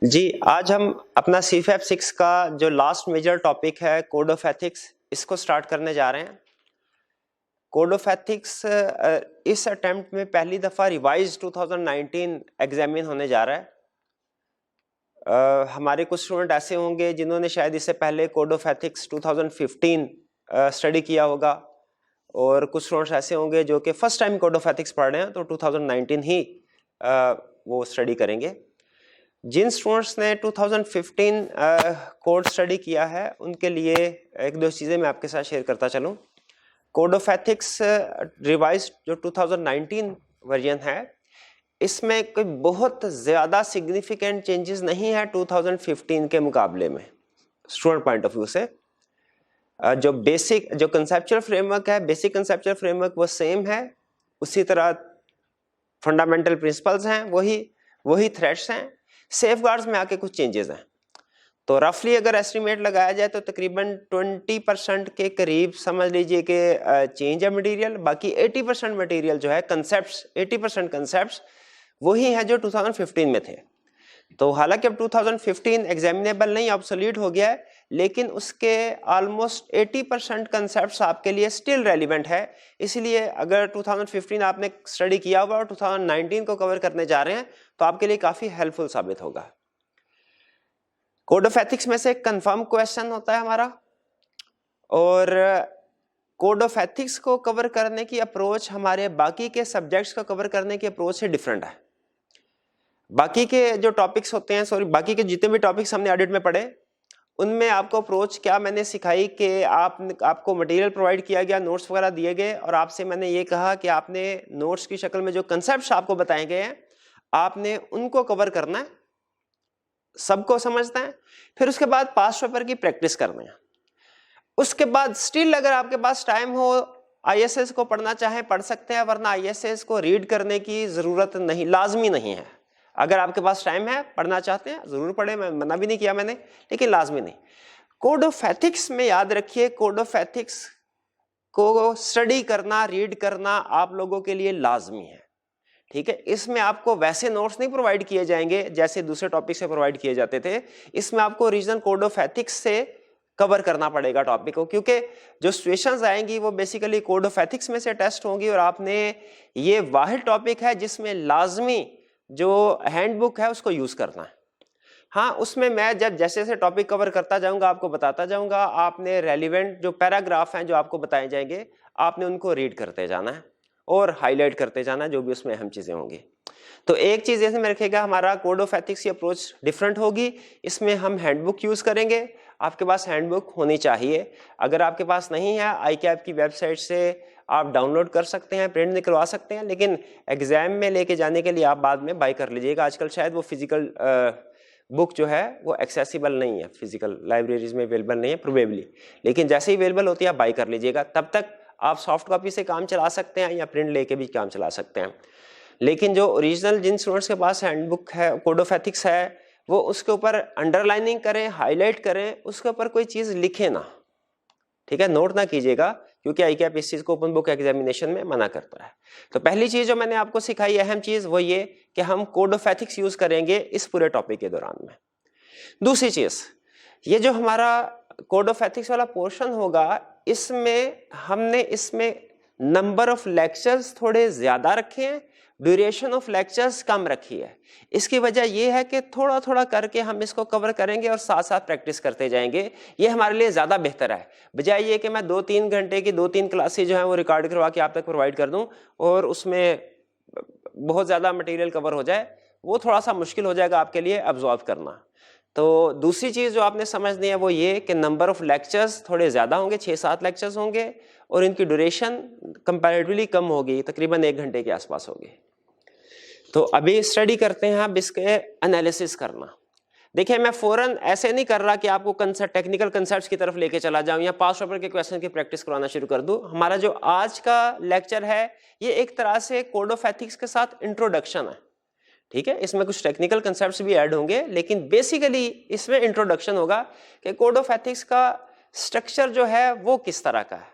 जी, आज हम अपना CFAP 6 का जो लास्ट मेजर टॉपिक है कोड ऑफ एथिक्स, इसको स्टार्ट करने जा रहे हैं। कोड ऑफ एथिक्स इस अटेम्प्ट में पहली दफ़ा रिवाइज 2019 एग्जामिन होने जा रहा है। हमारे कुछ स्टूडेंट ऐसे होंगे जिन्होंने शायद इससे पहले कोड ऑफ एथिक्स 2015 स्टडी किया होगा, और कुछ स्टूडेंट्स ऐसे होंगे जो कि first time code of ethics पढ़ रहे हैं, तो 2019 ही वो स्टडी करेंगे। जिन स्टूडेंट्स ने 2015 कोड स्टडी किया है उनके लिए एक दो चीज़ें मैं आपके साथ शेयर करता चलूँ। कोड ऑफ एथिक्स रिवाइज जो 2019 वर्जन है, इसमें कोई बहुत ज़्यादा सिग्निफिकेंट चेंजेस नहीं है 2015 के मुकाबले में स्टूडेंट पॉइंट ऑफ व्यू से। जो बेसिक जो कंसेप्चुअल फ्रेमवर्क है, बेसिक कंसेप्चुअल फ्रेमवर्क वो सेम है, उसी तरह फंडामेंटल प्रिंसिपल्स हैं, वही थ्रेड्स हैं। सेफगार्ड्स में आके कुछ चेंजेस हैं। तो रफली अगर एस्टिमेट लगाया जाए तो तकरीबन 20% के करीब समझ लीजिए कि चेंज है मटेरियल। बाकी 80% मटेरियल जो है कंसेप्ट्स, 80% कंसेप्ट्स वही हैं जो 2015 में थे। तो हालांकि अब 2015 एग्जामिनेबल नहीं, ऑब्सोलीट हो गया है, लेकिन उसके ऑलमोस्ट 80% कंसेप्ट्स आपके लिए स्टिल रेलिवेंट है। इसलिए अगर 2015 आपने स्टडी किया हुआ और 2019 को कवर करने जा रहे हैं तो आपके लिए काफ़ी हेल्पफुल साबित होगा। कोड ऑफ एथिक्स में से कंफर्म क्वेश्चन होता है हमारा, और कोड ऑफ एथिक्स को कवर करने की अप्रोच हमारे बाकी के सब्जेक्ट्स को कवर करने की अप्रोच से डिफरेंट है। बाकी के जो टॉपिक्स होते हैं, बाकी के जितने भी टॉपिक्स हमने ऑडिट में पढ़े, उनमें आपको अप्रोच क्या मैंने सिखाई कि आपको मटेरियल प्रोवाइड किया गया, नोट्स वगैरह दिए गए, और आपसे मैंने ये कहा कि आपने नोट्स की शक्ल में जो कंसेप्ट्स आपको बताए गए हैं आपने उनको कवर करना है, सबको समझना है। फिर उसके बाद पास्ट पेपर की प्रैक्टिस करना है। उसके बाद स्टिल अगर आपके पास टाइम हो, ISS को पढ़ना चाहे पढ़ सकते हैं, वरना ISS को रीड करने की जरूरत नहीं, लाजमी नहीं है। अगर आपके पास टाइम है, पढ़ना चाहते हैं जरूर पढ़े, मैं मना भी नहीं किया मैंने, लेकिन लाजमी नहीं। कोड ऑफ एथिक्स में याद रखिए, कोड ऑफ एथिक्स को स्टडी करना, रीड करना आप लोगों के लिए लाजमी है, ठीक है। इसमें आपको वैसे नोट्स नहीं प्रोवाइड किए जाएंगे जैसे दूसरे टॉपिक से प्रोवाइड किए जाते थे। इसमें आपको ओरिजिनल कोड ऑफ एथिक्स से कवर करना पड़ेगा टॉपिक को, क्योंकि जो सिचुएशंस आएंगी वो बेसिकली कोड ऑफ एथिक्स में से टेस्ट होंगी, और आपने ये वाहिद टॉपिक है जिसमें लाजमी जो हैंडबुक है उसको यूज करना है। हाँ, उसमें मैं जब जैसे जैसे टॉपिक कवर करता जाऊंगा आपको बताता जाऊंगा, आपने रेलिवेंट जो पैराग्राफ हैं जो आपको बताए जाएंगे आपने उनको रीड करते जाना है और हाईलाइट करते जाना है जो भी उसमें अहम चीजें होंगी। तो एक चीज जैसे में रखेगा, हमारा कोड ऑफ एथिक्स की अप्रोच डिफरेंट होगी। इसमें हम हैंडबुक यूज करेंगे। आपके पास हैंडबुक होनी चाहिए। अगर आपके पास नहीं है, ICAP की वेबसाइट से आप डाउनलोड कर सकते हैं, प्रिंट निकलवा सकते हैं, लेकिन एग्जाम में लेके जाने के लिए आप बाद में बाय कर लीजिएगा। आजकल शायद वो फिजिकल बुक जो है वो एक्सेसिबल नहीं है, फिजिकल लाइब्रेरीज में अवेलेबल नहीं है प्रोबेबली, लेकिन जैसे ही अवेलेबल होती है आप बाय कर लीजिएगा। तब तक आप सॉफ्ट कॉपी से काम चला सकते हैं या प्रिंट लेके भी काम चला सकते हैं। लेकिन जो ओरिजिनल जिन स्टूडेंट्स के पास हैंडबुक है, कोड ऑफ एथिक्स है, वो उसके ऊपर अंडरलाइनिंग करें, हाईलाइट करें, उसके ऊपर कोई चीज लिखे ना, ठीक है, नोट ना कीजिएगा, क्योंकि ICAP इस चीज को ओपन बुक एग्जामिनेशन में मना करता है। तो पहली चीज जो मैंने आपको सिखाई, अहम चीज, वो ये कि हम कोड ऑफ एथिक्स यूज करेंगे इस पूरे टॉपिक के दौरान में। दूसरी चीज, ये जो हमारा कोड ऑफ एथिक्स वाला पोर्शन होगा, इसमें नंबर ऑफ लेक्चर्स थोड़े ज्यादा रखे हैं, ड्यूरेशन ऑफ लेक्चर्स कम रखी है। इसकी वजह यह है कि थोड़ा थोड़ा करके हम इसको कवर करेंगे और साथ साथ प्रैक्टिस करते जाएंगे। ये हमारे लिए ज्यादा बेहतर है, बजाय ये कि मैं 2-3 घंटे की 2-3 क्लासेज जो है वो रिकॉर्ड करवा के आप तक प्रोवाइड कर दूं और उसमें बहुत ज्यादा मटेरियल कवर हो जाए। वो थोड़ा सा मुश्किल हो जाएगा आपके लिए अब्जॉर्ब करना। तो दूसरी चीज जो आपने समझनी है वो ये कि नंबर ऑफ लेक्चर्स थोड़े ज्यादा होंगे, 6-7 लेक्चर्स होंगे, और इनकी ड्यूरेशन कंपैरेटिवली कम होगी, तकरीबन 1 घंटे के आसपास होगी। तो अभी स्टडी करते हैं आप इसके एनालिसिस करना। देखिए, मैं फौरन ऐसे नहीं कर रहा कि आपको टेक्निकल कंसेप्ट्स की तरफ लेके चला जाऊं या पास्ट पेपर के क्वेश्चन की प्रैक्टिस करवाना शुरू कर दूं। हमारा जो आज का लेक्चर है ये एक तरह से कोड ऑफ एथिक्स के साथ इंट्रोडक्शन है, ठीक है। इसमें कुछ टेक्निकल कंसेप्ट्स भी ऐड होंगे, लेकिन बेसिकली इसमें इंट्रोडक्शन होगा कि कोड ऑफ एथिक्स का स्ट्रक्चर जो है वो किस तरह का है।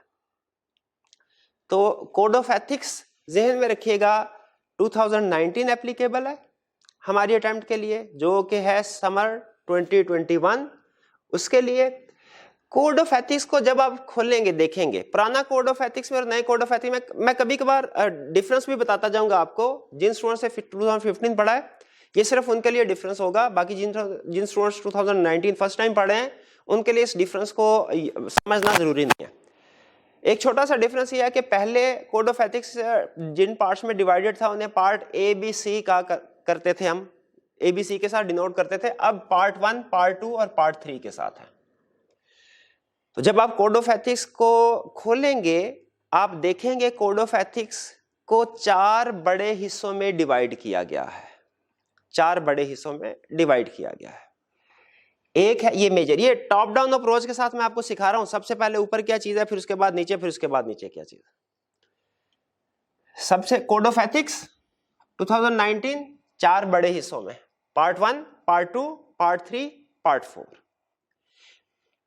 तो कोड ऑफ एथिक्स जहन में रखिएगा, 2019 एप्लीकेबल है, हमारी अटेम्प्ट के लिए, जो कि है समर 2021, उसके लिए कोड ऑफ एथिक्स को जब आप खोलेंगे देखेंगे, पुराना कोड ऑफ एथिक्स में और नए कोड ऑफ एथिक्स में मैं कभी कभार डिफरेंस भी बताता जाऊंगा आपको। जिन स्टूडेंट्स ने 2015 पढ़ा है ये सिर्फ उनके लिए डिफरेंस होगा, बाकी जिन स्टूडेंट्स 2019 फर्स्ट टाइम पढ़े हैं उनके लिए इस डिफरेंस को समझना जरूरी नहीं है। एक छोटा सा डिफरेंस ये है कि पहले कोड ऑफ एथिक्स जिन पार्ट्स में डिवाइडेड था उन्हें पार्ट ए बी सी का करते थे, हम ए बी सी के साथ डिनोट करते थे। अब पार्ट 1, पार्ट 2 और पार्ट 3 के साथ है। तो जब आप कोड ऑफ एथिक्स को खोलेंगे आप देखेंगे कोड ऑफ एथिक्स को 4 बड़े हिस्सों में डिवाइड किया गया है। 4 बड़े हिस्सों में डिवाइड किया गया है। एक है ये मेजर, ये टॉप डाउन अप्रोच के साथ मैं आपको सिखा रहा हूं। सबसे पहले ऊपर क्या चीज है, फिर उसके बाद नीचे, फिर उसके बाद नीचे क्या चीज है। सबसे कोड ऑफ एथिक्स 2019 4 बड़े हिस्सों में, पार्ट 1, पार्ट 2, पार्ट 3, पार्ट 4।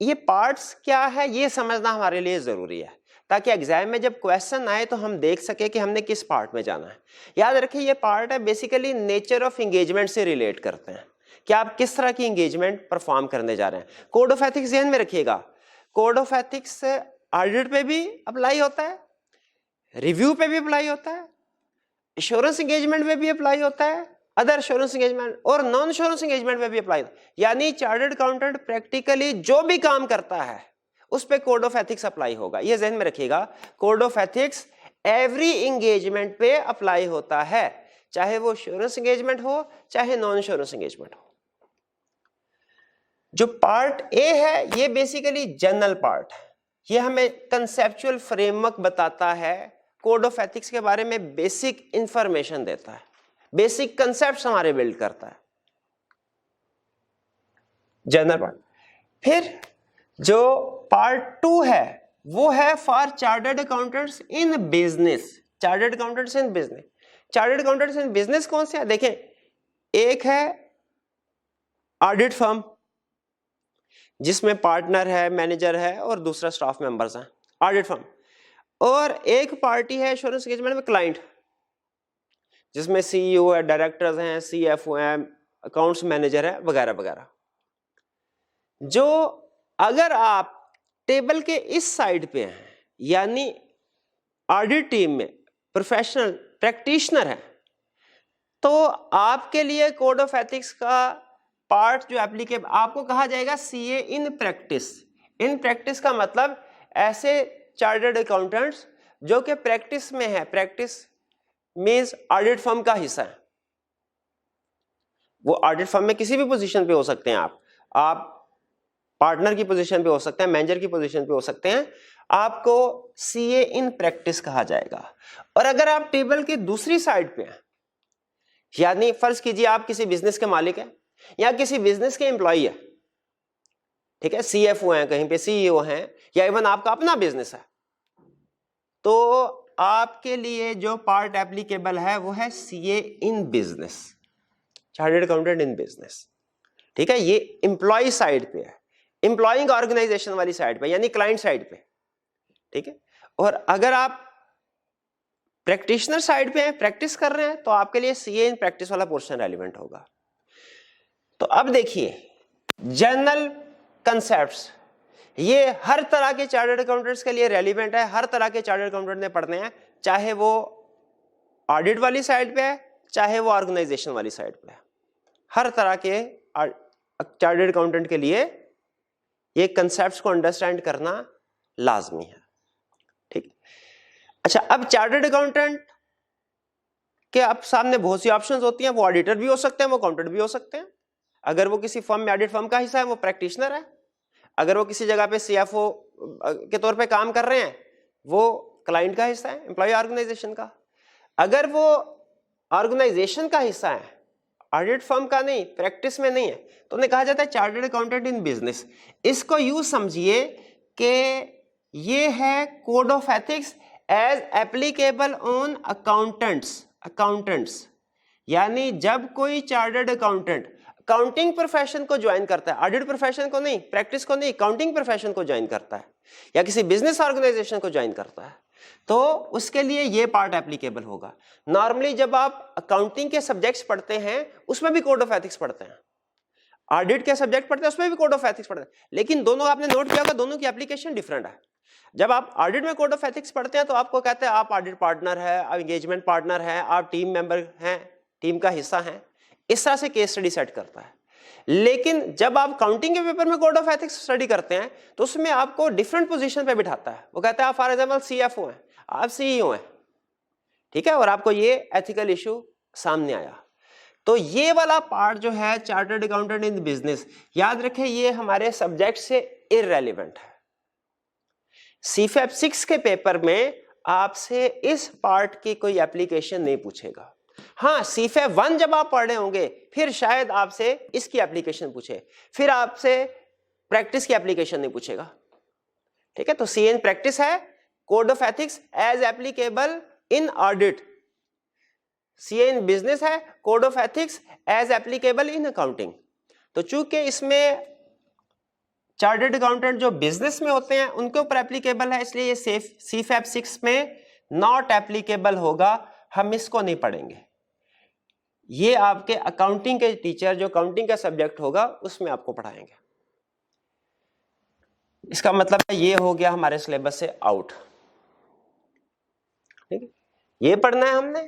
ये पार्ट्स क्या है ये समझना हमारे लिए जरूरी है, ताकि एग्जाम में जब क्वेश्चन आए तो हम देख सके कि हमने किस पार्ट में जाना है। याद रखिए ये पार्ट है बेसिकली नेचर ऑफ एंगेजमेंट से रिलेट करते हैं कि आप किस तरह की एंगेजमेंट परफॉर्म करने जा रहे हैं। कोड ऑफ एथिक्स ध्यान में रखिएगा, कोड ऑफ एथिक्स ऑडिट पे भी अप्लाई होता है, रिव्यू पे भी अप्लाई होता है, एश्योरेंस एंगेजमेंट में भी अप्लाई होता है, अदर एश्योरेंस एंगेजमेंट और नॉन एश्योरेंस एंगेजमेंट में भी अप्लाई होता है। यानी चार्टर्ड अकाउंटेंट प्रैक्टिकली जो भी काम करता है उस पे कोड ऑफ एथिक्स अप्लाई होगा। ये ध्यान में रखिएगा, code of ethics every engagement पे अप्लाई होता है, चाहे वो एश्योरेंस एंगेजमेंट हो चाहे नॉन एश्योरेंस एंगेजमेंट हो। जो पार्ट ए है ये बेसिकली जनरल पार्ट है, ये हमें कंसेप्चुअल फ्रेमवर्क बताता है, कोड ऑफ एथिक्स के बारे में बेसिक इंफॉर्मेशन देता है, बेसिक कंसेप्ट्स हमारे बिल्ड करता है, जनरल पार्ट। फिर जो पार्ट 2 है वो है for chartered accountants in business. Chartered accountants in business, chartered accountants in business कौन से है देखें, एक है ऑडिट फर्म जिसमें पार्टनर है, मैनेजर है और दूसरा स्टाफ मेंबर्स हैं, ऑडिट फर्म। और एक पार्टी है एश्योरेंस एंगेजमेंट में क्लाइंट, जिसमें सीईओ है, डायरेक्टर्स हैं, सीएफओ हैं, अकाउंट्स मैनेजर है वगैरह वगैरह। जो अगर आप टेबल के इस साइड पे हैं यानी ऑडिट टीम में प्रोफेशनल प्रैक्टिशनर है, तो आपके लिए कोड ऑफ एथिक्स का पार्ट जो एप्लीकेबल आपको कहा जाएगा CA in practice. In practice का मतलब ऐसे चार्टर्ड अकाउंटेंट्स जो कि प्रैक्टिस में है, प्रैक्टिस मींस ऑडिट फर्म का हिस्सा है। वो ऑडिट फर्म में किसी भी पोजीशन पे हो सकते हैं, आप पार्टनर की पोजीशन पे हो सकते हैं, मैनेजर की पोजीशन पे हो सकते हैं, आपको सीए इन प्रैक्टिस कहा जाएगा। और अगर आप टेबल के दूसरी साइड पे हैं, यानी फर्ज कीजिए आप किसी बिजनेस के मालिक हैं या किसी बिजनेस के एम्प्लॉय है, ठीक है, सीएफओ हैं, कहीं पे सीईओ हैं, या इवन आपका अपना बिजनेस है, तो आपके लिए जो पार्ट एप्लीकेबल है वो है CA in business, chartered accountant in business. ठीक है, ये एम्प्लॉय साइड पे है, एम्प्लॉइंग ऑर्गेनाइजेशन वाली साइड पे यानी क्लाइंट साइड पे। ठीक है, और अगर आप प्रैक्टिशनर साइड पे हैं, प्रैक्टिस कर रहे हैं, तो आपके लिए सीए इन प्रैक्टिस वाला पोर्शन रेलिवेंट होगा। तो अब देखिए जनरल कंसेप्ट्स, ये हर तरह के चार्टर्ड अकाउंटेंट्स के लिए रेलिवेंट है, हर तरह के चार्टर्ड अकाउंटेंट ने पढ़ने हैं, चाहे वो ऑडिट वाली साइड पे है चाहे वो ऑर्गेनाइजेशन वाली साइड पे है। हर तरह के चार्टर्ड अकाउंटेंट के लिए ये कंसेप्ट्स को अंडरस्टैंड करना लाजमी है। ठीक, अच्छा, अब चार्टर्ड अकाउंटेंट के अब सामने बहुत सी ऑप्शंस होती हैं, वो ऑडिटर भी हो सकते हैं, वो अकाउंटेंट भी हो सकते हैं। अगर वो किसी फर्म में ऑडिट फर्म का हिस्सा है वो प्रैक्टिशनर है, अगर वो किसी जगह पे सीएफओ के तौर पे काम कर रहे हैं वो क्लाइंट का हिस्सा है, एम्प्लॉय ऑर्गेनाइजेशन का। अगर वो ऑर्गेनाइजेशन का हिस्सा है, ऑडिट फर्म का नहीं, प्रैक्टिस में नहीं है, तो उन्हें कहा जाता है चार्टर्ड अकाउंटेंट इन बिजनेस। इसको यूं समझिए कि ये है code of ethics as applicable on accountants. यानी जब कोई चार्टर्ड अकाउंटेंट अकाउंटिंग प्रोफेशन को ज्वाइन करता है, ऑडिट प्रोफेशन को नहीं, प्रैक्टिस को नहीं, अकाउंटिंग प्रोफेशन को ज्वाइन करता है, या किसी बिजनेस ऑर्गेनाइजेशन को ज्वाइन करता है, तो उसके लिए ये पार्ट एप्लीकेबल होगा। नॉर्मली जब आप अकाउंटिंग के सब्जेक्ट्स पढ़ते हैं उसमें भी कोड ऑफ एथिक्स पढ़ते हैं, ऑडिट के सब्जेक्ट पढ़ते हैं उसमें भी कोड ऑफ एथिक्स पढ़ते हैं, लेकिन दोनों आपने नोट किया होगा दोनों की एप्लीकेशन डिफरेंट है। जब आप ऑडिट में कोड ऑफ एथिक्स पढ़ते हैं तो आपको कहते हैं आप ऑडिट पार्टनर है, आप एंगेजमेंट पार्टनर है, आप टीम मेंबर हैं, टीम का हिस्सा हैं, इस तरह से केस स्टडी सेट करता है। लेकिन जब आप काउंटिंग के पेपर में कोड ऑफ एथिक्स स्टडी करते हैं तो उसमें आपको डिफरेंट पोजीशन पे बिठाता है। वो कहता है आप फॉर एग्जांपल सीएफओ हैं, आप सीईओ हैं, ठीक है, और आपको ये एथिकल इशू सामने आया। तो ये वाला पार्ट जो है चार्टर्ड अकाउंटेंट इन बिजनेस, याद रखें ये हमारे सब्जेक्ट से इररेलेवेंट है। सीफैप 6 के पेपर में आपसे इस पार्ट की कोई एप्लीकेशन नहीं पूछेगा। हाँ, सीफैप 1 जब आप पढ़ रहे होंगे फिर शायद आपसे इसकी एप्लीकेशन पूछे, फिर आपसे प्रैक्टिस की एप्लीकेशन नहीं पूछेगा, ठीक है। तो सीएन प्रैक्टिस है, code of ethics as applicable in audit. CN business है, code of ethics as applicable in accounting. तो चूंकि इसमें चार्टर्ड अकाउंटेंट जो बिजनेस में होते हैं उनके ऊपर एप्लीकेबल है, इसलिए ये सीफैप 6 में नॉट एप्लीकेबल होगा, हम इसको नहीं पढ़ेंगे। ये आपके अकाउंटिंग के टीचर जो अकाउंटिंग का सब्जेक्ट होगा उसमें आपको पढ़ाएंगे। इसका मतलब है ये हो गया हमारे सिलेबस से आउट, ठीक है। ये पढ़ना है हमने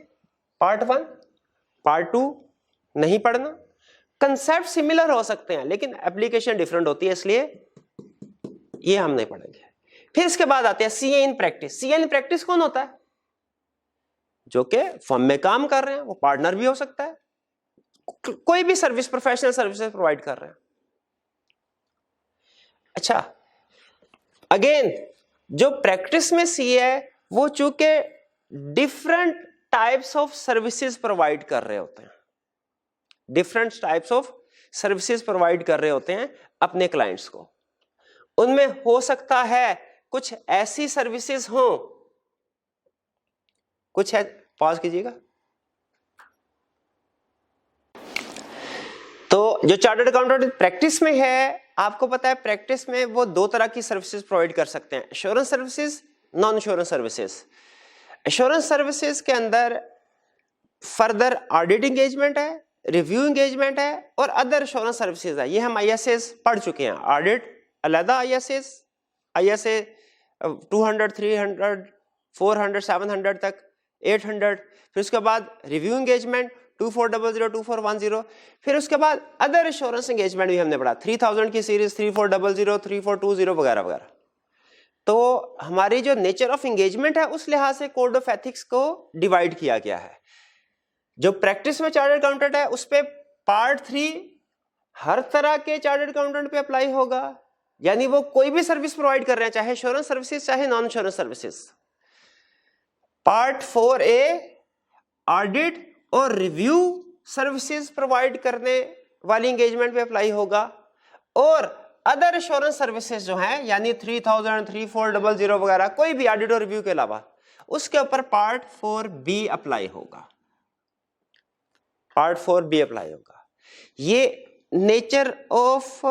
पार्ट 1, पार्ट 2 नहीं पढ़ना। कंसेप्ट सिमिलर हो सकते हैं लेकिन एप्लीकेशन डिफरेंट होती है, इसलिए ये हम नहीं पढ़ेंगे। फिर इसके बाद आते हैं CA in practice. CA in practice कौन होता है? जो कि फर्म में काम कर रहे हैं, वो पार्टनर भी हो सकता है, कोई भी सर्विस, प्रोफेशनल सर्विसेज प्रोवाइड कर रहे हैं। अच्छा, अगेन जो प्रैक्टिस में सीए है वो चूंकि different types of services provide कर रहे होते हैं, different types of services provide कर रहे होते हैं अपने क्लाइंट्स को। उनमें हो सकता है कुछ ऐसी सर्विसेज हो, कुछ है, पॉज कीजिएगा। तो जो चार्टर्ड अकाउंटेंट प्रैक्टिस में है, आपको पता है प्रैक्टिस में वो 2 तरह की सर्विसेज प्रोवाइड कर सकते हैं, assurance services, non assurance services. Assurance services के अंदर फर्दर ऑडिट एंगेजमेंट है, रिव्यू एंगेजमेंट है और अदर एश्योरेंस सर्विसेज है। ये हम आईएसएस पढ़ चुके हैं, ऑडिट अलग आईएसएस, आईएसए 200, 300, 400, 700 तक, 800, फिर उसके बाद रिव्यू एंगेजमेंट 2400, 2410, फिर उसके बाद अदर एश्योरेंस एंगेजमेंट भी हमने पढ़ा, 3000 की सीरीज, 3400, 3420 वगैरह वगैरह। तो हमारी जो नेचर ऑफ एंगेजमेंट है उस लिहाज से कोड ऑफ एथिक्स को डिवाइड किया गया है। जो प्रैक्टिस में चार्टर्ड अकाउंटेंट है उस पे पार्ट 3 हर तरह के चार्टर्ड अकाउंटेंट पे अप्लाई होगा, यानी वो कोई भी सर्विस प्रोवाइड कर रहे हैं, चाहे एश्योरेंस सर्विसेज चाहे non assurance services. Part 4A audit और रिव्यू सर्विसेज प्रोवाइड करने वाली एंगेजमेंट पे अप्लाई होगा, और अदर एश्योरेंस सर्विसेज जो हैं यानी 3000, 3400 वगैरह, कोई भी ऑडिट और रिव्यू के अलावा, उसके ऊपर पार्ट 4B अप्लाई होगा, पार्ट 4B अप्लाई होगा। ये nature of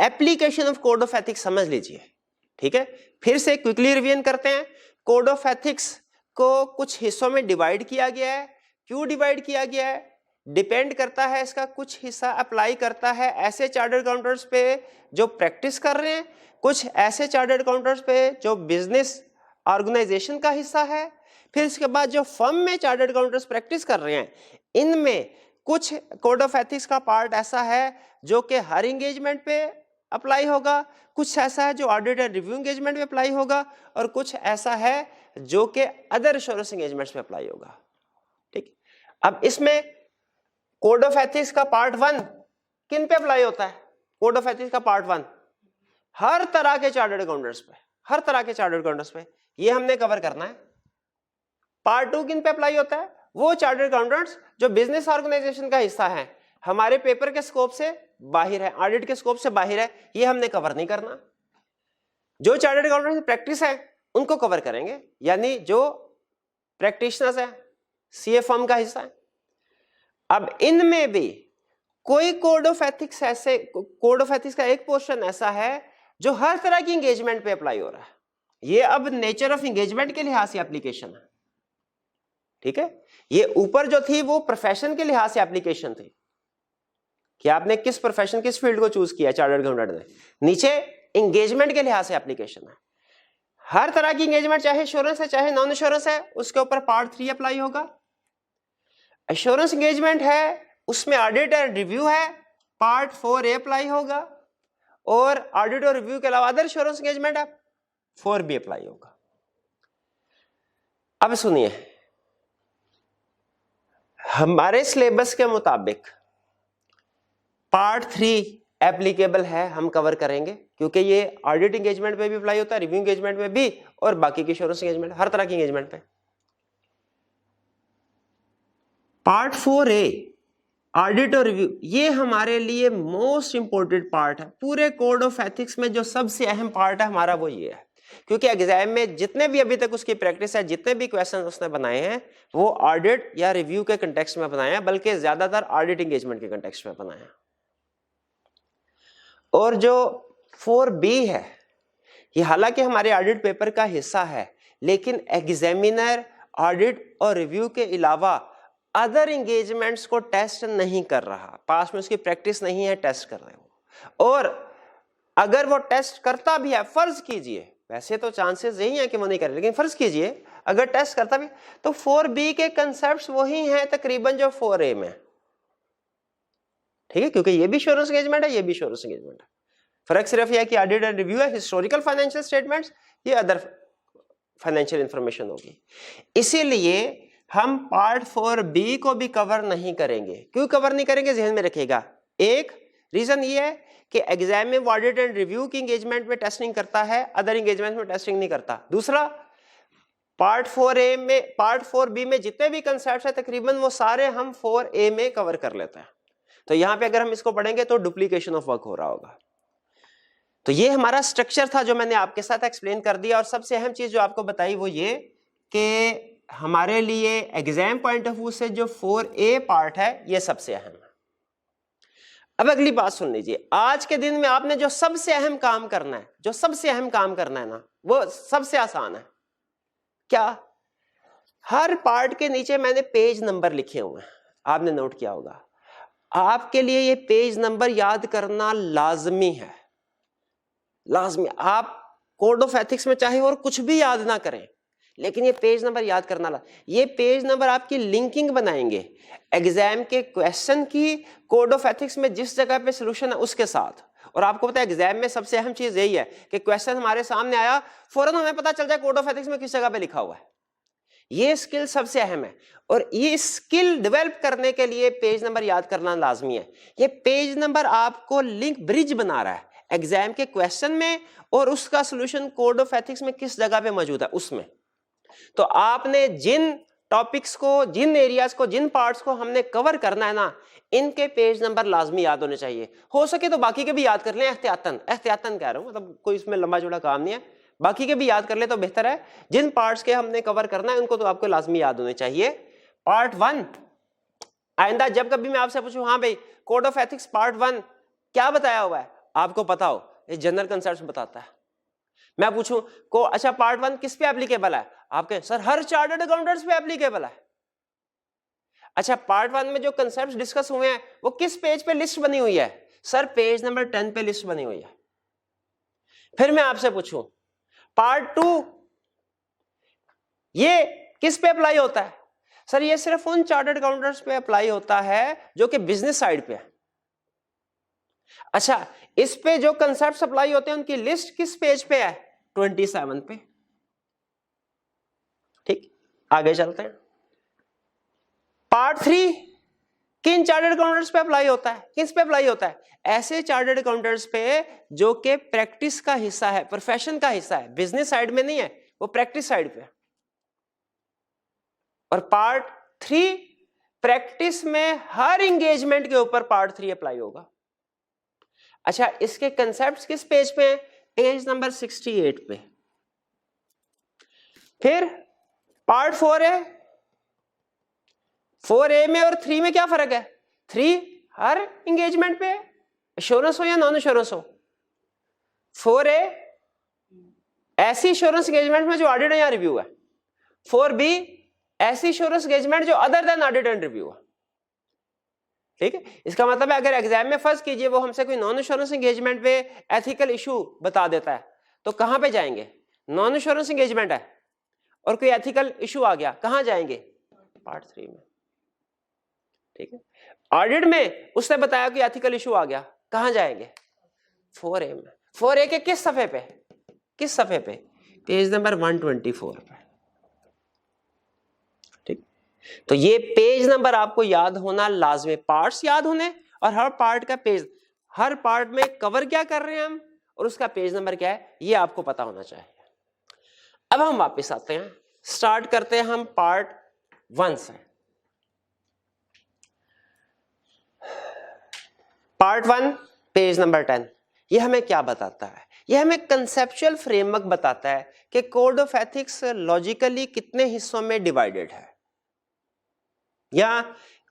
application of code of ethics समझ लीजिए, ठीक है। फिर से क्विकली रिवीजन करते हैं। कोड ऑफ एथिक्स को कुछ हिस्सों में डिवाइड किया गया है। क्यों डिवाइड किया गया है? डिपेंड करता है, इसका कुछ हिस्सा अप्लाई करता है ऐसे चार्टर्ड अकाउंटेंट्स पे जो प्रैक्टिस कर रहे हैं, कुछ ऐसे चार्टर्ड अकाउंटेंट्स पे जो बिजनेस ऑर्गेनाइजेशन का हिस्सा है, फिर इसके बाद जो फर्म में चार्टर्ड अकाउंटेंट्स प्रैक्टिस कर रहे हैं, इनमें कुछ कोड ऑफ एथिक्स का पार्ट ऐसा है जो कि हर एंगेजमेंट पे अप्लाई होगा, कुछ ऐसा है जो ऑडिट एंड रिव्यू एंगेजमेंट में अप्लाई होगा, और कुछ ऐसा है जो कि अदर एश्योरेंस एंगेजमेंट्स में अप्लाई होगा, ठीक। अब इसमें कोड ऑफ एथिक्स का पार्ट 1 किन पे अप्लाई होता है? कोड ऑफ एथिक्स का पार्ट 1 हर तरह के चार्टर्ड अकाउंटेंट्स पे, हर तरह के चार्टर्ड अकाउंटेंट्स पे, ये हमने कवर करना है। पार्ट 2 किन पे अप्लाई होता है? वो चार्टर्ड अकाउंटेंट्स जो बिजनेस ऑर्गेनाइजेशन का हिस्सा है, हमारे पेपर के स्कोप से बाहर है, ऑडिट के स्कोप से बाहर है, ये हमने कवर नहीं करना। जो चार्टर्ड अकाउंटेंट प्रैक्टिस है उनको कवर करेंगे, यानी जो प्रैक्टिशनर्स है, सीए फर्म का हिस्सा है। अब इनमें भी कोई कोड ऑफ एथिक्स ऐसे, कोड ऑफ एथिक्स का एक पोर्शन ऐसा है जो हर तरह की एंगेजमेंट पे अप्लाई हो रहा है, ये अब नेचर ऑफ एंगेजमेंट के लिहाज से एप्लीकेशन है, ठीक है। ये ऊपर जो थी वो प्रोफेशन के लिहाज से एप्लीकेशन थी कि आपने किस प्रोफेशन, किस फील्ड को चूज किया चार्टर्ड अकाउंटेंट ने। नीचे एंगेजमेंट के लिहाज से एप्लीकेशन है। हर तरह की एंगेजमेंट, चाहे इंश्योरेंस है चाहे नॉन इंश्योरेंस है, उसके ऊपर पार्ट 3 अप्लाई होगा। इंश्योरेंस एंगेजमेंट है, उसमें ऑडिट एंड रिव्यू है, पार्ट 4A अप्लाई होगा। और ऑडिट और रिव्यू के अलावा अदर इंश्योरेंस एंगेजमेंट है, 4B अप्लाई होगा। अब सुनिए, हमारे सिलेबस के मुताबिक पार्ट 3 एप्लीकेबल है, हम कवर करेंगे, क्योंकि ये ऑडिट एंगेजमेंट पे भी अप्लाई होता है, रिव्यू एंगेजमेंट में भी, और बाकी की इंश्योरेंस एंगेजमेंट, हर तरह की एंगेजमेंट पे। पार्ट 4A ऑडिट और रिव्यू, ये हमारे लिए मोस्ट इंपोर्टेंट पार्ट है। पूरे कोड ऑफ एथिक्स में जो सबसे अहम पार्ट है हमारा वो ये है, क्योंकि एग्जाम में जितने भी अभी तक उसकी प्रैक्टिस है, जितने भी क्वेश्चन उसने बनाए हैं वो ऑडिट या रिव्यू के कंटेक्स्ट में बनाए हैं, बल्कि ज्यादातर ऑडिट एंगेजमेंट के कंटेक्स्ट में बनाए हैं। और जो 4B है, ये हालांकि हमारे ऑडिट पेपर का हिस्सा है, लेकिन एग्जामिनर ऑडिट और रिव्यू के अलावा अदर एंगेजमेंट्स को टेस्ट नहीं कर रहा, पास में उसकी प्रैक्टिस नहीं है टेस्ट कर रहे हो। और अगर वो टेस्ट करता भी है, फर्ज कीजिए, वैसे तो चांसेस यही है कि वो नहीं करे, लेकिन फर्ज कीजिए अगर टेस्ट करता भी, तो 4B के कंसेप्ट्स वही हैं तकरीबन जो 4A में, ठीक है, क्योंकि ये भी इंश्योरेंस एंगेजमेंट है, ये भी इंश्योरेंस एंगेजमेंट है। फर्क सिर्फ यह है कि ऑडिट एंड रिव्यू है हिस्टोरिकल फाइनेंशियल स्टेटमेंट्स, ये अदर फाइनेंशियल इंफॉर्मेशन होगी। इसीलिए हम पार्ट 4B को भी कवर नहीं करेंगे। क्यों कवर नहीं करेंगे, जहन में रखिएगा। एक रीजन ये है कि एग्जाम में ऑडिट एंड रिव्यू की एंगेजमेंट में टेस्टिंग करता है, अदर एंगेजमेंट में टेस्टिंग नहीं करता। दूसरा, पार्ट 4A में, पार्ट 4B में जितने भी कंसेप्ट है तकरीबन वो सारे हम 4A में कवर कर लेते हैं। तो यहां पे अगर हम इसको पढ़ेंगे तो डुप्लीकेशन ऑफ वर्क हो रहा होगा। तो ये हमारा स्ट्रक्चर था जो मैंने आपके साथ एक्सप्लेन कर दिया। और सबसे अहम चीज जो आपको बताई वो ये कि हमारे लिए एग्जाम पॉइंट ऑफ व्यू से जो 4A पार्ट है ये सबसे अहम है। अब अगली बात सुन लीजिए, आज के दिन में आपने जो सबसे अहम काम करना है, जो सबसे अहम काम करना है ना, वो सबसे आसान है। क्या? हर पार्ट के नीचे मैंने पेज नंबर लिखे हुए हैं, आपने नोट किया होगा। आपके लिए ये पेज नंबर याद करना लाजमी है, लाजमी। आप कोड ऑफ एथिक्स में चाहे और कुछ भी याद ना करें, लेकिन ये पेज नंबर याद करना, ये पेज नंबर आपकी लिंकिंग बनाएंगे एग्जाम के क्वेश्चन की कोड ऑफ एथिक्स में जिस जगह पे सॉल्यूशन है उसके साथ। और आपको पता है एग्जाम में सबसे अहम चीज यही है कि क्वेश्चन हमारे सामने आया, फौरन हमें पता चल जाए कोड ऑफ एथिक्स में किस जगह पे लिखा हुआ है। ये स्किल सबसे अहम है, और ये स्किल डेवलप करने के लिए पेज नंबर याद करना लाजमी है। ये पेज नंबर आपको लिंक ब्रिज बना रहा है एग्जाम के क्वेश्चन में और उसका सॉल्यूशन कोड ऑफ एथिक्स में किस जगह पे मौजूद है उसमें। तो आपने जिन टॉपिक्स को, जिन एरियाज को, जिन पार्ट्स को हमने कवर करना है ना, इनके पेज नंबर लाजमी याद होने चाहिए। हो सके तो बाकी के भी याद कर लें, एहतियातन कह रहा हूं, मतलब कोई इसमें लंबा चौड़ा काम नहीं है, बाकी के भी याद कर ले तो बेहतर है। जिन पार्ट्स के हमने कवर करना है उनको तो आपको लाजमी याद होने चाहिए। पार्ट 1, आइंदा जब कभी मैं आपसे पूछूं, हाँ भाई कोड ऑफ एथिक्स पार्ट 1 क्या बताया हुआ है, आपको पता हो, ये जनरल कंसेप्ट्स बताता है। मैं पूछूं को अच्छा पार्ट 1 किस पे एप्लीकेबल है, आपके सर हर चार्टर्ड अकाउंटेंट्स पे एप्लीकेबल है। अच्छा पार्ट 1 में जो कंसेप्ट्स डिस्कस हुए हैं वो किस पेज पे लिस्ट बनी हुई है, सर पेज नंबर 10 पे लिस्ट बनी हुई है। फिर मैं आपसे पूछूं पार्ट 2 ये किस पे अप्लाई होता है, सर ये सिर्फ उन चार्टर्ड अकाउंटेंट्स पे अप्लाई होता है जो कि बिजनेस साइड पे है। अच्छा इस पे जो कंसेप्ट्स अप्लाई होते हैं उनकी लिस्ट किस पेज पे है, 27 पे। ठीक, आगे चलते हैं। पार्ट 3 किन चार्टर्ड अकाउंटेंट्स पे अप्लाई होता है, किस पे अप्लाई होता है, ऐसे चार्टर्ड अकाउंटेंट्स पे जो कि प्रैक्टिस का हिस्सा है, प्रोफेशन का हिस्सा है, बिजनेस साइड में नहीं है, वो प्रैक्टिस साइड पे। और पार्ट 3 प्रैक्टिस में हर एंगेजमेंट के ऊपर पार्ट 3 अप्लाई होगा। अच्छा इसके कंसेप्ट्स किस पेज पे हैं, पेज नंबर 68 पे। फिर पार्ट 4A में और 3 में क्या फर्क है, 3 हर एंगेजमेंट पे, इंश्योरेंस हो या नॉन इंश्योरेंस हो। 4A ऐसी इंश्योरेंस एंगेजमेंट में जो ऑडिट है या रिव्यू है। 4B ऐसी इंश्योरेंस एंगेजमेंट जो other than audit and review है। ठीक है, इसका मतलब है अगर एग्जाम में फर्स्ट कीजिए वो हमसे कोई नॉन इंश्योरेंस एंगेजमेंट पे एथिकल इशू बता देता है तो कहां पे जाएंगे? नॉन इंश्योरेंस एंगेजमेंट है और कोई एथिकल इशू आ गया, कहां जाएंगे? पार्ट 3 में। ठीक है, ऑडिट में उसने बताया कि एथिकल इशू आ गया, कहां जाएंगे? 4A में। 4A के किस सफे पे? किस सफे पे? पेज नंबर 124 पे। ठीक, तो ये पेज नंबर आपको याद होना लाजमी, पार्ट्स याद होने और हर पार्ट का पेज, हर पार्ट में कवर क्या कर रहे हैं हम और उसका पेज नंबर क्या है ये आपको पता होना चाहिए। अब हम वापस आते हैं, स्टार्ट करते हैं हम पार्ट 1 से। पार्ट 1 पेज नंबर 10, ये हमें क्या बताता है? ये हमें कंसेप्चुअल फ्रेमवर्क बताता है कि कोड ऑफ एथिक्स लॉजिकली कितने हिस्सों में डिवाइडेड है, या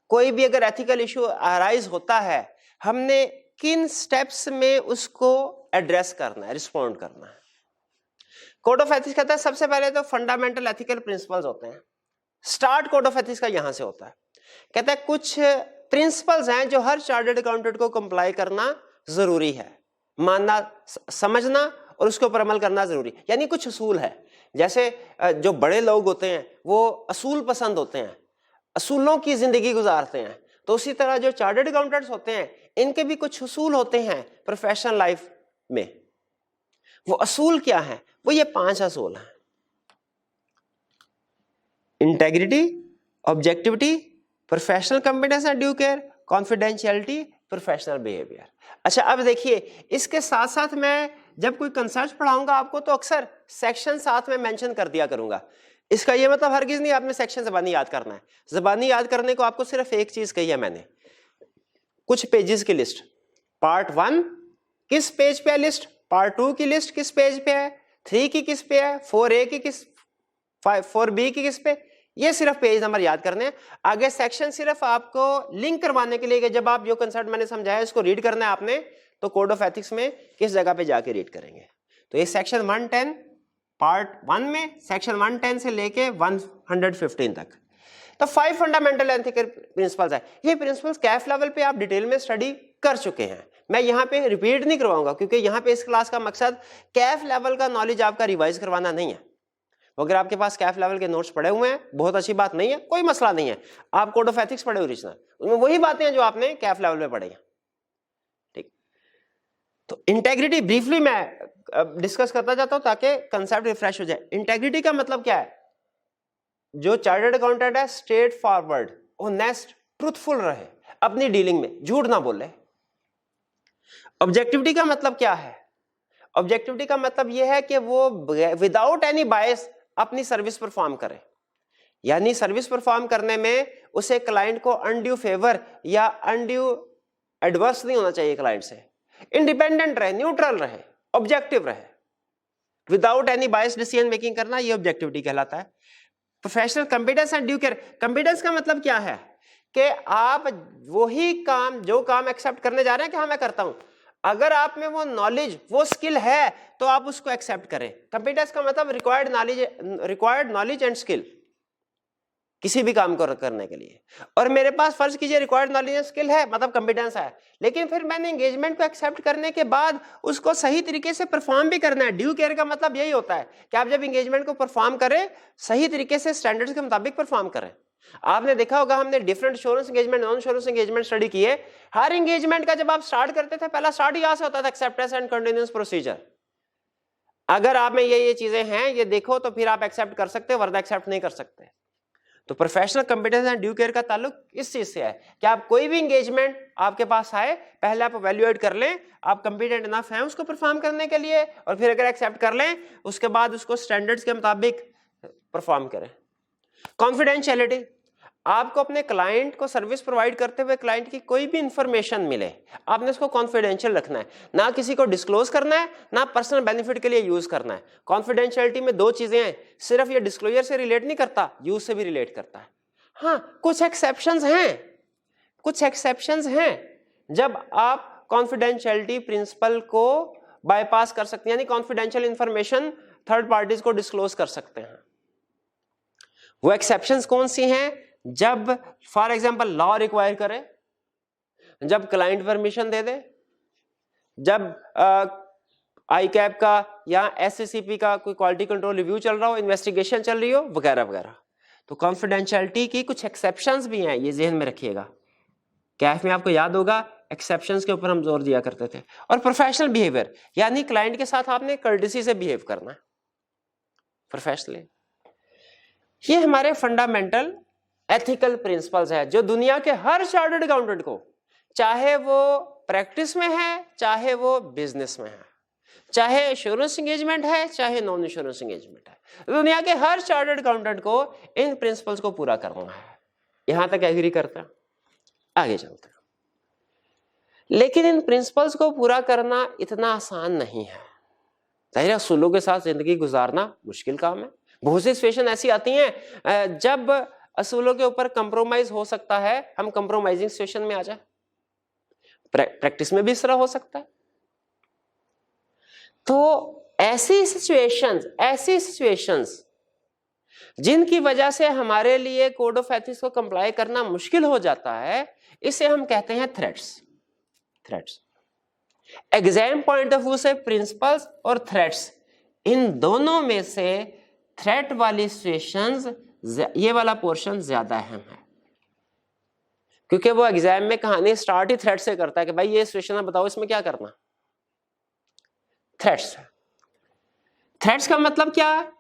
कोई भी अगर एथिकल इशू अराइज होता है हमने किन स्टेप्स में उसको एड्रेस करना है, रिस्पॉन्ड करना है। कोड ऑफ एथिक्स कहता है सबसे पहले तो फंडामेंटल एथिकल प्रिंसिपल्स होते हैं। स्टार्ट कोड ऑफ एथिक्स का यहां से होता है। कहता है कुछ प्रिंसिपल्स हैं जो हर चार्टर्ड अकाउंटेंट को कंप्लाई करना जरूरी है, मानना, समझना और उसके ऊपर अमल करना जरूरी, यानी कुछ असूल है। जैसे जो बड़े लोग होते हैं वो असूल पसंद होते हैं, असूलों की जिंदगी गुजारते हैं, तो उसी तरह जो चार्टर्ड अकाउंटेंट्स होते हैं इनके भी कुछ असूल होते हैं प्रोफेशनल लाइफ में। वो असूल क्या है? वो ये 5 असूल हैं: integrity, objectivity, professional competence and due care, confidentiality, professional behaviour. अच्छा, अब देखिए इसके साथ साथ मैं जब कोई कंसेप्ट पढ़ाऊंगा आपको तो अक्सर सेक्शन साथ में मेंशन कर दिया करूंगा। इसका ये मतलब हरगिज नहीं आपने सेक्शन ज़बानी याद करना है। ज़बानी याद करने को आपको सिर्फ एक चीज कही है मैंने, कुछ पेजेस की लिस्ट। पार्ट 1 किस पेज पे है लिस्ट, पार्ट 2 की लिस्ट किस पेज पे है, 3 की किस पे है, 4A की किस, 4B की किस पे, ये सिर्फ पेज नंबर याद करने हैं। आगे सेक्शन सिर्फ आपको लिंक करवाने के लिए कि जब आप जो कंसेप्ट मैंने समझाया इसको रीड करना है आपने, तो कोड ऑफ एथिक्स में किस जगह पे जाके रीड करेंगे। तो ये सेक्शन 110 पार्ट 1 में, सेक्शन 110 से लेके 115 तक, तो 5 फंडामेंटल एथिकल प्रिंसिपल्स है। ये प्रिंसिपल्स कैफ लेवल पे आप डिटेल में स्टडी कर चुके हैं, मैं यहाँ पे रिपीट नहीं करवाऊंगा क्योंकि यहाँ पे इस क्लास का मकसद कैफ लेवल का नॉलेज आपका रिवाइज करवाना नहीं है। अगर आपके पास कैफ लेवल के नोट्स पड़े हुए हैं बहुत अच्छी बात नहीं है, कोई मसला नहीं है, आप कोड ऑफ एथिक्स पढ़े ओरिजिनल, उसमें वही बातें हैं जो आपने कैफ लेवल पे पढ़ी हैं। ठीक, तो इंटेग्रिटी ब्रीफली मैं डिस्कस करता जाता हूं ताकि कंसेप्ट रिफ्रेश हो जाए। इंटेग्रिटी का मतलब क्या है? जो चार्टर्ड अकाउंटेंट है स्ट्रेट फॉरवर्ड, ऑनेस्ट, ट्रूथफुल रहे, अपनी डीलिंग में झूठ ना बोले। ऑब्जेक्टिविटी का मतलब क्या है? ऑब्जेक्टिविटी का मतलब यह है कि वो विदाउट एनी बायस अपनी सर्विस परफॉर्म करे, यानी सर्विस परफॉर्म करने में उसे क्लाइंट को अनड्यू फेवर या अनड्यू एडवर्स नहीं होना चाहिए क्लाइंट से, इंडिपेंडेंट रहे, न्यूट्रल रहे, ऑब्जेक्टिव रहे, without any bias decision making करना, ये ऑब्जेक्टिविटी कहलाता है। Professional competence and due care, competence का मतलब क्या है कि आप वही काम, जो काम एक्सेप्ट करने जा रहे हैं कि हाँ मैं करता हूं, अगर आप में वो नॉलेज, वो स्किल है तो आप उसको एक्सेप्ट करें। कंपिटेंस का मतलब रिक्वायर्ड नॉलेज एंड स्किल किसी भी काम को करने के लिए। और मेरे पास फर्ज कीजिए रिक्वायर्ड नॉलेज एंड स्किल है, मतलब कंपिटेंस है, लेकिन फिर मैंने एंगेजमेंट को एक्सेप्ट करने के बाद उसको सही तरीके से परफॉर्म भी करना है। ड्यू केयर का मतलब यही होता है कि आप जब एंगेजमेंट को परफॉर्म करें सही तरीके से स्टैंडर्ड्स के मुताबिक परफॉर्म करें। आपने देखा होगा हमने different insurance engagement, non insurance engagement study किए। हर एंगेजमेंट का जब आप स्टार्ट करते थे पहला स्टार्ट यहां से होता था, एक्सेप्टेंस एंड कंटिन्यूअस प्रोसीजर। अगर आप में ये चीजें हैं ये देखो तो फिर आप एक्सेप्ट कर सकते हो, वरना एक्सेप्ट नहीं कर सकते। तो professional competence and due care का ताल्लुक इस चीज से है कि आप कोई भी एंगेजमेंट आपके पास आए पहले आप इवैल्यूएट कर लें आप कॉम्पिटेंट इनफ हैं उसको परफॉर्म करने के लिए, और फिर अगर एक्सेप्ट कर लें उसके बाद उसको स्टैंडर्ड्स के मुताबिक परफॉर्म करें। कॉन्फिडेंशियलिटी, आपको अपने क्लाइंट को सर्विस प्रोवाइड करते हुए क्लाइंट की कोई भी इंफॉर्मेशन मिले आपने उसको कॉन्फिडेंशियल रखना है, ना किसी को डिस्क्लोज करना है ना पर्सनल बेनिफिट के लिए यूज करना है। कॉन्फिडेंशियलिटी में दो चीजें हैं, सिर्फ ये डिस्क्लोजर से रिलेट नहीं करता, यूज से भी रिलेट करता है। हाँ कुछ एक्सेप्शंस हैं, जब आप कॉन्फिडेंशियलिटी प्रिंसिपल को बाईपास कर सकते हैं, यानी कॉन्फिडेंशियल इंफॉर्मेशन थर्ड पार्टीज को डिस्क्लोज कर सकते हैं। वो एक्सेप्शंस कौन सी हैं? जब फॉर एग्जांपल लॉ रिक्वायर करे, जब क्लाइंट परमिशन दे दे, जब ICAP का या SCCP का कोई क्वालिटी कंट्रोल रिव्यू चल रहा हो, इन्वेस्टिगेशन चल रही हो, वगैरह वगैरह। तो कॉन्फिडेंशियलिटी की कुछ एक्सेप्शंस भी हैं, ये ज़हन में रखिएगा। कैफ में आपको याद होगा एक्सेप्शंस के ऊपर हम जोर दिया करते थे। और प्रोफेशनल बिहेवियर, यानी क्लाइंट के साथ आपने कर्टेसी से बिहेव करना है प्रोफेशनली। ये हमारे फंडामेंटल एथिकल प्रिंसिपल्स है जो दुनिया के हर चार्टर्ड अकाउंटेंट को, चाहे वो प्रैक्टिस में है, चाहे वो बिजनेस में है, चाहे इंश्योरेंस एंगेजमेंट है, चाहे नॉन इंश्योरेंस एंगेजमेंट है, दुनिया के हर चार्टर्ड अकाउंटेंट को इन प्रिंसिपल्स को पूरा करना है। यहां तक एग्री करता है? आगे चलते हैं। लेकिन इन प्रिंसिपल्स को पूरा करना इतना आसान नहीं है। जाहिर है असूलों के साथ जिंदगी गुजारना मुश्किल काम है। बहुत सी सिचुएशन ऐसी आती हैं जब असूलों के ऊपर कंप्रोमाइज हो सकता है, हम कंप्रोमाइजिंग सिचुएशन में आ जाए। प्रैक्टिस में भी इस तरह हो सकता है। तो ऐसी सिचुएशंस जिनकी वजह से हमारे लिए कोड ऑफ एथिक्स को कंप्लाई करना मुश्किल हो जाता है, इसे हम कहते हैं threats. Exam point of view से प्रिंसिपल्स और थ्रेट्स, इन दोनों में से थ्रेट वाली सिचुएशंस, ये वाला पोर्शन ज्यादा अहम है, क्योंकि वो एग्जाम में कहानी स्टार्ट ही थ्रेट से करता है कि भाई ये सिचुएशन बताओ, इसमें क्या करना। थ्रेट्स का मतलब क्या है?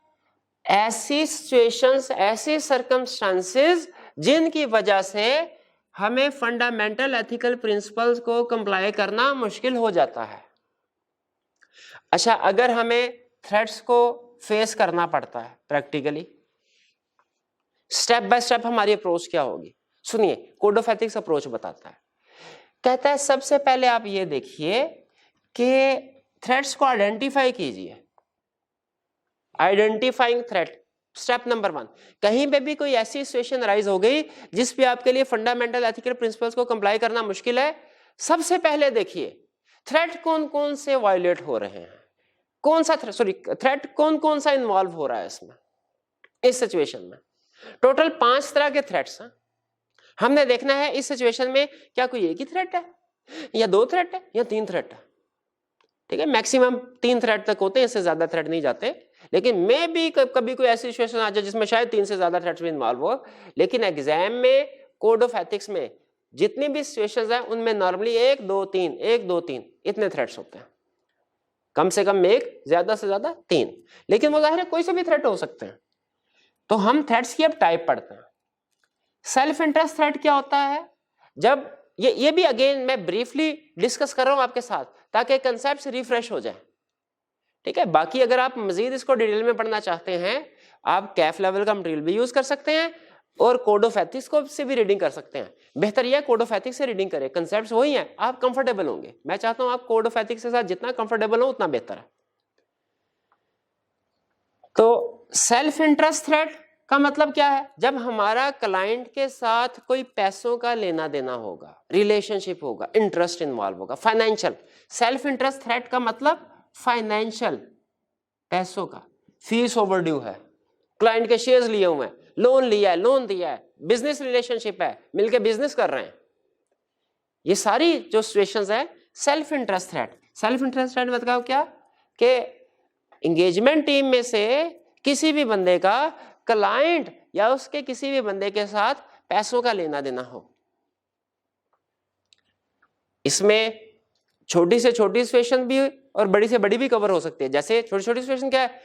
ऐसी सिचुएशंस, ऐसी सर्कमस्टांसेस जिनकी वजह से हमें फंडामेंटल एथिकल प्रिंसिपल्स को कंप्लाई करना मुश्किल हो जाता है। अच्छा, अगर हमें थ्रेट्स को फेस करना पड़ता है प्रैक्टिकली, स्टेप बाय स्टेप हमारी अप्रोच क्या होगी? सुनिए, कोड ऑफ एथिक्स अप्रोच बताता है। कहता है सबसे पहले आप ये देखिए कि थ्रेट्स को आइडेंटिफाई कीजिए। Identifying threat, step number 1। कहीं पे भी कोई ऐसी सिचुएशन राइज हो गई जिस पे आपके लिए फंडामेंटल एथिकल प्रिंसिपल्स को कंप्लाई करना मुश्किल है, सबसे पहले देखिए थ्रेट कौन कौन से वायलेट हो रहे हैं, कौन सा थ्रेट कौन कौन सा इन्वॉल्व हो रहा है इसमें, इस सिचुएशन में। टोटल 5 तरह के थ्रेट्स हैं। हमने देखना है इस सिचुएशन में क्या कोई एक ही थ्रेट है, या 2 थ्रेट है, या 3 थ्रेट है। ठीक है, मैक्सिमम 3 थ्रेट तक होते हैं, इससे ज्यादा थ्रेट नहीं जाते। लेकिन मैं भी कभी कोई ऐसी सिचुएशन आ जाए जिसमें शायद 3 से ज्यादा थ्रेट्स भी इन्वॉल्व हो, लेकिन एग्जाम में कोड ऑफ एथिक्स में जितनी भी सिचुएशंस हैं उनमें नॉर्मली 1 2 3 इतने थ्रेट्स होते हैं। कम से कम 1, ज्यादा से ज्यादा 3, लेकिन वो जाहिर है कोई से भी थ्रेट हो सकते हैं। तो हम थ्रेट्स की अब टाइप पढ़ते हैं। सेल्फ इंटरेस्ट थ्रेट क्या होता है? जब ये भी अगेन मैं ब्रीफली डिस्कस कर रहा हूं आपके साथ ताकि कंसेप्ट रिफ्रेश हो जाए। ठीक है, बाकी अगर आप मजीद इसको डिटेल में पढ़ना चाहते हैं, आप कैफ लेवल का मटेरियल भी यूज कर सकते हैं और कोड ऑफ एथिक्स को से भी रीडिंग कर सकते हैं। बेहतर यह कोड ऑफ एथिक्स से रीडिंग करें, कंसेप्ट्स वही हैं, आप कंफर्टेबल होंगे। मैं चाहता हूं आप कोड ऑफ एथिक्स के साथ जितना कंफर्टेबल हो उतना बेहतर है। तो सेल्फ इंटरेस्ट थ्रेट का मतलब क्या है? जब हमारा क्लाइंट के साथ कोई पैसों का लेना देना होगा, रिलेशनशिप होगा, इंटरेस्ट इन्वॉल्व होगा, फाइनेंशियल। सेल्फ इंटरेस्ट थ्रेट का मतलब फाइनेंशियल, पैसों का, फीस ओवरड्यू है, क्लाइंट के शेयर्स लिए हुए हैं, लोन लिया है, लोन दिया है, बिजनेस रिलेशनशिप है, मिलके बिजनेस कर रहे हैं। ये सारी जो सिचुएशंस है self interest threat. Self interest threat मतलब क्या कि एंगेजमेंट टीम में से किसी भी बंदे का क्लाइंट या उसके किसी भी बंदे के साथ पैसों का लेना देना हो। इसमें छोटी से छोटी सिचुएशन भी और बड़ी से बड़ी भी कवर हो सकती है। जैसे छोटी छोटी सिचुएशन क्या है,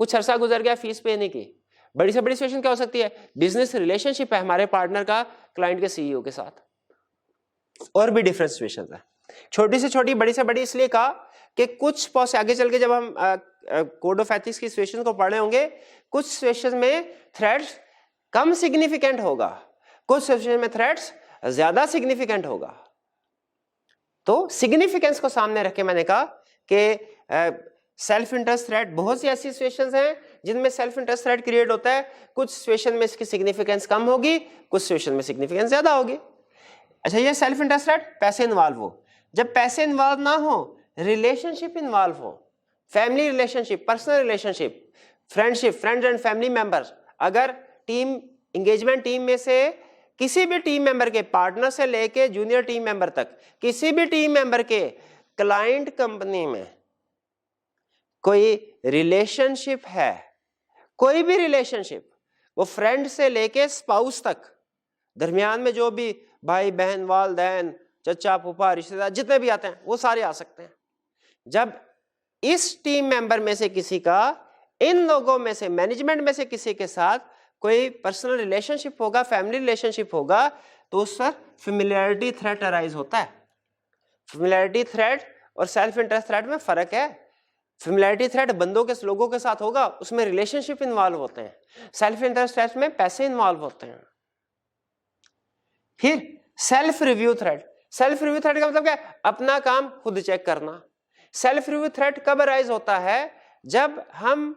कुछ अरसा गुजर गया फीस पे नहीं की। बड़ी से बड़ी सिचुएशन क्या हो सकती है, बिजनेस रिलेशनशिप है हमारे पार्टनर का क्लाइंट के सीईओ के साथ, और भी डिफरेंट सिचुएशंस है। छोटी से छोटी बड़ी से बड़ी इसलिए कहा कि कुछ आगे चल के जब हम कोड ऑफ एथिक्स की सिचुएशन को पढ़ रहे होंगे, कुछ सिचुएशन में थ्रेट्स कम सिग्निफिकेंट होगा, कुछ सिचुएशन में थ्रेट्स ज्यादा सिग्निफिकेंट होगा। तो सिग्निफिकेंस को सामने रख के मैंने कहा कि सेल्फ इंटरेस्ट थ्रेट, बहुत सी ऐसी सिचुएशंस हैं जिनमें सेल्फ इंटरेस्ट थ्रेट क्रिएट होता है। कुछ सिचुएशन में इसकी सिग्निफिकेंस कम होगी, कुछ सिचुएशन में सिग्निफिकेंस ज्यादा होगी। अच्छा, ये सेल्फ इंटरेस्ट थ्रेट पैसे इन्वॉल्व हो। जब पैसे इन्वॉल्व ना हो, रिलेशनशिप इन्वॉल्व हो, family relationship, personal relationship, friendship, friends and family members. अगर टीम एंगेजमेंट टीम में से किसी भी टीम मेंबर के, पार्टनर से लेके जूनियर टीम मेंबर तक, किसी भी टीम मेंबर के क्लाइंट कंपनी में कोई रिलेशनशिप है, कोई भी रिलेशनशिप, वो फ्रेंड से लेके स्पाउस तक, दरमियान में जो भी भाई बहन, वालदैन, चचा, फूफा, रिश्तेदार जितने भी आते हैं वो सारे आ सकते हैं। जब इस टीम मेंबर में से किसी का, इन लोगों में से, मैनेजमेंट में से किसी के साथ कोई पर्सनल रिलेशनशिप होगा, फैमिली रिलेशनशिप होगा, तो उस पर फेमिलियरिटी थ्रेट अराइज होता है। फेमिलियरिटी थ्रेट और सेल्फ इंटरेस्ट थ्रेट में फर्क है। फेमिलियरिटी थ्रेट बंदों के, लोगों के साथ होगा, उसमें रिलेशनशिप इन्वॉल्व होते हैं। सेल्फ इंटरेस्ट थ्रेट में पैसे इन्वॉल्व होते हैं। फिर self review threat. Self review threat का मतलब क्या है? अपना काम खुद चेक करना। सेल्फ रिव्यू थ्रेट कब अराइज होता है? जब हम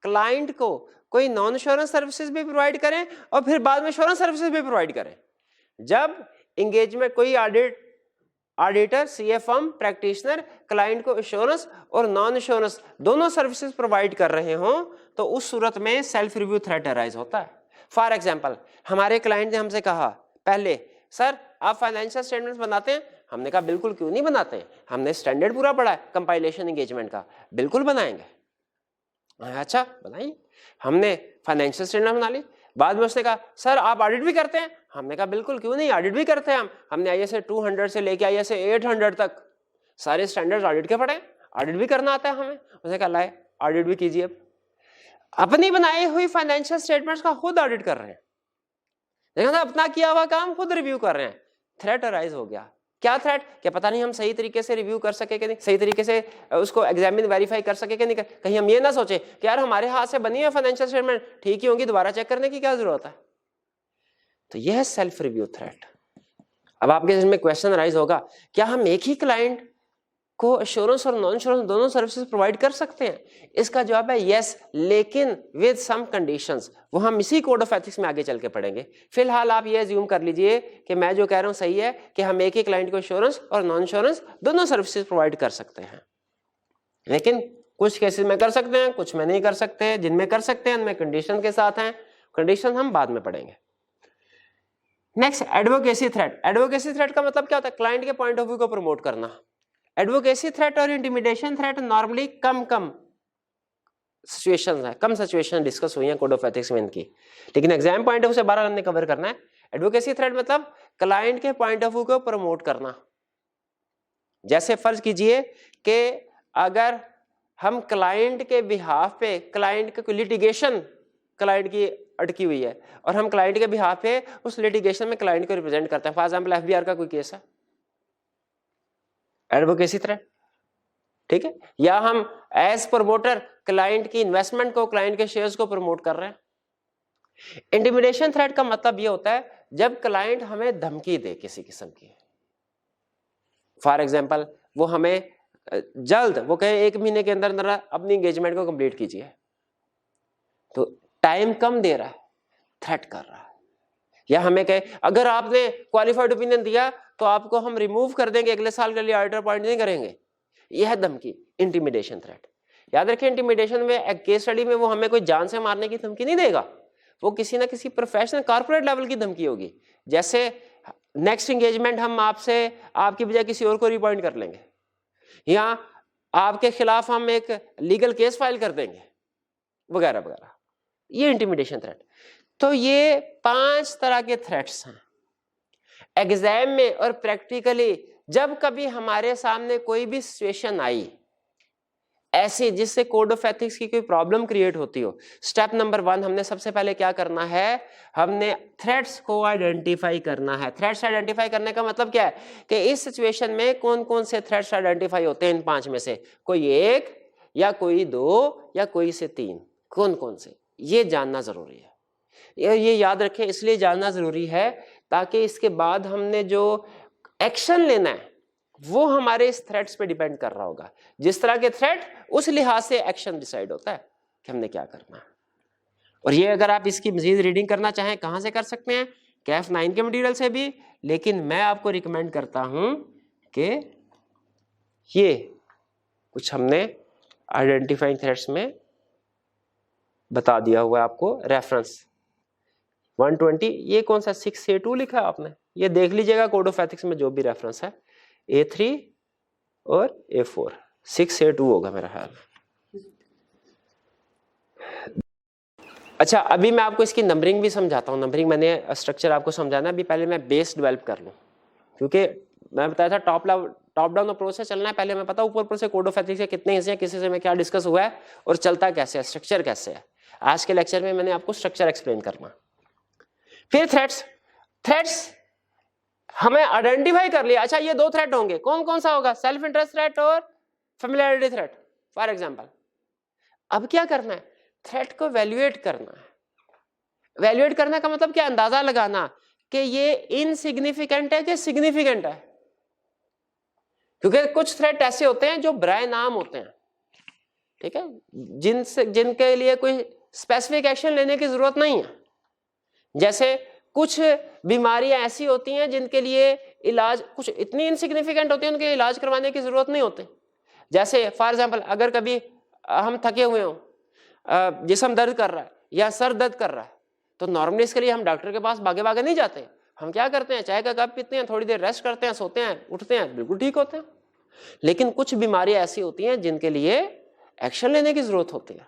क्लाइंट को कोई नॉन एश्योरेंस सर्विसेज भी प्रोवाइड करें और फिर बाद में एश्योरेंस सर्विसेज भी प्रोवाइड करें। जब एंगेजमेंट कोई auditor, CA firm, practitioner client को एश्योरेंस और नॉन एश्योरेंस दोनों सर्विसेज प्रोवाइड कर रहे हों, तो उस सूरत में सेल्फ रिव्यू थ्रेट अराइज होता है। फॉर एग्जांपल, हमारे क्लाइंट ने हमसे कहा पहले, सर आप फाइनेंशियल स्टेटमेंट्स बनाते हैं? हमने कहा बिल्कुल, क्यों नहीं बनाते हैं, हमने स्टैंडर्ड पूरा पढ़ा है कंपाइलेशन एंगेजमेंट का, बिल्कुल बनाएंगे। अच्छा बताइए। हमने फाइनेंशियल स्टेटमेंट बना ली। बाद में उसने कहा सर आप ऑडिट भी करते हैं? हमने कहा बिल्कुल, क्यों नहीं, ऑडिट भी करते हैं हम। हमने ISA 200 से लेके ISA 800 तक सारे स्टैंडर्ड्स ऑडिट के पढ़े, ऑडिट भी करना आता है हमें। उसने कहा लाए ऑडिट भी कीजिए। अब अपनी बनाई हुई फाइनेंशियल स्टेटमेंट्स का खुद ऑडिट कर रहे हैं, देखा ना, अपना किया हुआ काम खुद रिव्यू कर रहे हैं। थ्रेट अराइज हो गया। क्या थ्रेट? क्या पता नहीं हम सही तरीके से रिव्यू कर सके कि नहीं, सही तरीके से उसको एग्जामिन वेरीफाई कर सके कि नहीं। कहीं हम ये ना सोचे कि यार हमारे हाथ से बनी है फाइनेंशियल स्टेटमेंट, ठीक ही होंगी, दोबारा चेक करने की क्या जरूरत है। तो यह है सेल्फ रिव्यू थ्रेट। अब आपके इसमें क्वेश्चन अराइज होगा, क्या हम एक ही क्लाइंट को एश्योरेंस और नॉन एश्योरेंस दोनों सर्विसेज प्रोवाइड कर सकते हैं? इसका जवाब है यस, लेकिन विद सम कंडीशंस। वो हम इसी कोड ऑफ एथिक्स में आगे चल के पढ़ेंगे। फिलहाल आप ये अज्यूम कर लीजिए कि मैं जो कह रहा हूं सही है, कि हम एक ही क्लाइंट को एश्योरेंस और नॉन एश्योरेंस दोनों सर्विसेज प्रोवाइड कर सकते हैं। लेकिन कुछ केसेस में कर सकते हैं, कुछ में नहीं कर सकते। जिनमें कर सकते हैं उनमें कंडीशन के साथ हैं, कंडीशन हम बाद में पढ़ेंगे। Next, advocacy threat. Advocacy threat का मतलब क्या होता है? क्लाइंट के पॉइंट ऑफ व्यू को प्रमोट करना। एडवोकेसी थ्रेट और इंटिमिडेशन थ्रेट नॉर्मली कम सिचुएशंस है, कम सिचुएशन डिस्कस हुई है कोड ऑफ एथिक्स में इनकी, लेकिन एग्जाम पॉइंट ऑफ व्यू से 12 हमने कवर करना है। एडवोकेसी थ्रेट मतलब क्लाइंट के पॉइंट ऑफ व्यू को प्रमोट करना। जैसे फर्ज कीजिए कि अगर हम क्लाइंट के बिहाफ पे, क्लाइंट के लिटिगेशन क्लाइंट की अटकी हुई है और हम क्लाइंट के बिहाफ पे उस लिटिगेशन में क्लाइंट को रिप्रेजेंट करते हैं, फॉर एग्जांपल FBR का कोई केस है, एडवोकेसी थ्रेट, ठीक है। या हम एज प्रमोटर क्लाइंट की इन्वेस्टमेंट को, क्लाइंट के शेयर्स को प्रमोट कर रहे हैं। इंटिमिडेशन थ्रेट का मतलब ये होता है जब क्लाइंट हमें धमकी दे किसी किस्म की, फॉर एग्जांपल वो हमें जल्द, वो कहे 1 महीने के अंदर अंदर अपनी एंगेजमेंट को कंप्लीट कीजिए, तो टाइम कम दे रहा है, थ्रेट कर रहा है। या हमें कहे अगर आपने क्वालिफाइड ओपिनियन दिया तो आपको हम रिमूव कर देंगे, अगले साल के लिए ऑडिटर अपॉइंट नहीं करेंगे, यह है धमकी, इंटिमिडेशन थ्रेट। याद रखें, इंटिमिडेशन में एक केस स्टडी में वो हमें कोई जान से मारने की धमकी नहीं देगा, वो किसी ना किसी प्रोफेशनल कॉर्पोरेट लेवल की धमकी होगी। जैसे नेक्स्ट एंगेजमेंट हम आपसे, आपकी बजाय किसी और को रिअपॉइंट कर लेंगे, या आपके खिलाफ हम एक लीगल केस फाइल कर देंगे, वगैरह वगैरह, ये इंटिमिडेशन थ्रेट। तो ये 5 तरह के थ्रेट्स हैं। एग्जाम में और प्रैक्टिकली जब कभी हमारे सामने कोई भी सिचुएशन आई ऐसी जिससे कोड ऑफ एथिक्स की कोई प्रॉब्लम क्रिएट होती हो, स्टेप नंबर 1 हमने सबसे पहले क्या करना है, हमने थ्रेट्स को आइडेंटिफाई करना है। थ्रेट्स आइडेंटिफाई करने का मतलब क्या है कि इस सिचुएशन में कौन कौन से थ्रेट्स आइडेंटिफाई होते हैं, इन 5 में से कोई एक या कोई 2 या कोई से 3, कौन कौन से, ये जानना जरूरी है। ये याद रखें, इसलिए जानना जरूरी है ताकि इसके बाद हमने जो एक्शन लेना है वो हमारे इस थ्रेट्स पे डिपेंड कर रहा होगा। जिस तरह के थ्रेट उस लिहाज से एक्शन डिसाइड होता है कि हमने क्या करना है। और ये अगर आप इसकी मजीद रीडिंग करना चाहें कहां से कर सकते हैं, कैफ 9 के मटेरियल से भी, लेकिन मैं आपको रिकमेंड करता हूं कि ये कुछ हमने आइडेंटिफाइंग थ्रेट्स में बता दिया हुआ है आपको रेफरेंस 120। ये कौन सा 6A2 लिखा है आपने, ये देख लीजिएगा कोड ऑफ एथिक्स में जो भी रेफरेंस है A3 और A4, 6A2 होगा मेरा ख्याल। अच्छा अभी मैं आपको इसकी नंबरिंग भी समझाता हूँ। नंबरिंग मैंने स्ट्रक्चर आपको समझाना है, अभी पहले मैं बेस डेवलप कर लूँ, क्योंकि मैं बताया था टॉप डाउन अप्रोच से चलना है। पहले मैं पता ऊपर ऊपर से कोड ऑफ एथिक्स के कितने हिस्से हैं, किसी से में क्या डिस्कस हुआ है और चलता कैसे है, स्ट्रक्चर कैसे है। आज के लेक्चर में मैंने आपको स्ट्रक्चर एक्सप्लेन करना। फिर थ्रेट्स हमें आइडेंटिफाई कर लिया। अच्छा ये 2 थ्रेट होंगे, कौन कौन सा होगा, सेल्फ इंटरेस्ट थ्रेट और फेमिलियरिटी थ्रेट फॉर एग्जांपल। अब क्या करना है, थ्रेट को वैल्यूएट करना है। वैल्यूएट करने का मतलब क्या, अंदाजा लगाना कि ये इनसिग्निफिकेंट है कि सिग्निफिकेंट है। क्योंकि कुछ थ्रेट ऐसे होते हैं जो ब्राय नाम होते हैं, ठीक है, जिनके लिए कोई स्पेसिफिक एक्शन लेने की जरूरत नहीं है। जैसे कुछ बीमारियां ऐसी होती हैं जिनके लिए इलाज कुछ इतनी इनसिग्निफिकेंट होती है, उनके इलाज करवाने की जरूरत नहीं होती। जैसे फॉर एग्जांपल अगर कभी हम थके हुए हों, जिस्म दर्द कर रहा है या सर दर्द कर रहा है, तो नॉर्मली इसके लिए हम डॉक्टर के पास भागे भागे नहीं जाते। हम क्या करते हैं, चाय का कप पीते हैं, थोड़ी देर रेस्ट करते हैं, सोते हैं, उठते हैं, बिल्कुल ठीक होते हैं। लेकिन कुछ बीमारियां ऐसी होती हैं जिनके लिए एक्शन लेने की जरूरत होती है।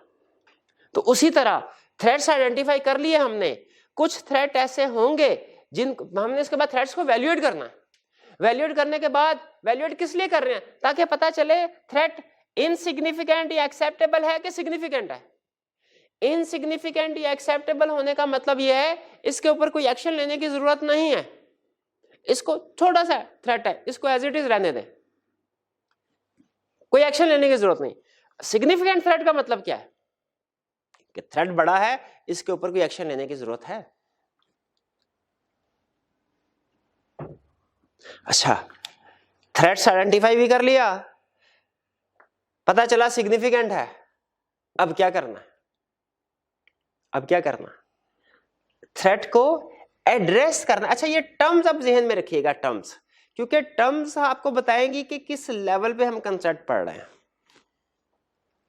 तो उसी तरह थ्रेट्स आइडेंटिफाई कर लिए हमने, कुछ थ्रेट ऐसे होंगे जिन हमने इसके बाद थ्रेट्स को वैल्यूएट करना है। वैल्यूएट करने के बाद वैल्यूएट किस लिए कर रहे हैं, ताकि पता चले थ्रेट इनसिग्निफिकेंट या एक्सेप्टेबल है कि सिग्निफिकेंट है। इनसिग्निफिकेंट या एक्सेप्टेबल होने का मतलब यह है इसके ऊपर कोई एक्शन लेने की जरूरत नहीं है, इसको छोटा सा थ्रेट है, इसको एज इट इज रहने दें, कोई एक्शन लेने की जरूरत नहीं। सिग्निफिकेंट थ्रेट का मतलब क्या है कि थ्रेट बड़ा है, इसके ऊपर कोई एक्शन लेने की जरूरत है। अच्छा थ्रेट्स आइडेंटिफाई भी कर लिया, पता चला सिग्निफिकेंट है, अब क्या करना है, अब क्या करना, थ्रेट को एड्रेस करना। अच्छा ये टर्म्स अब जहन में रखिएगा, टर्म्स, क्योंकि टर्म्स आपको बताएंगी कि किस लेवल पे हम कंसेप्ट पढ़ रहे हैं।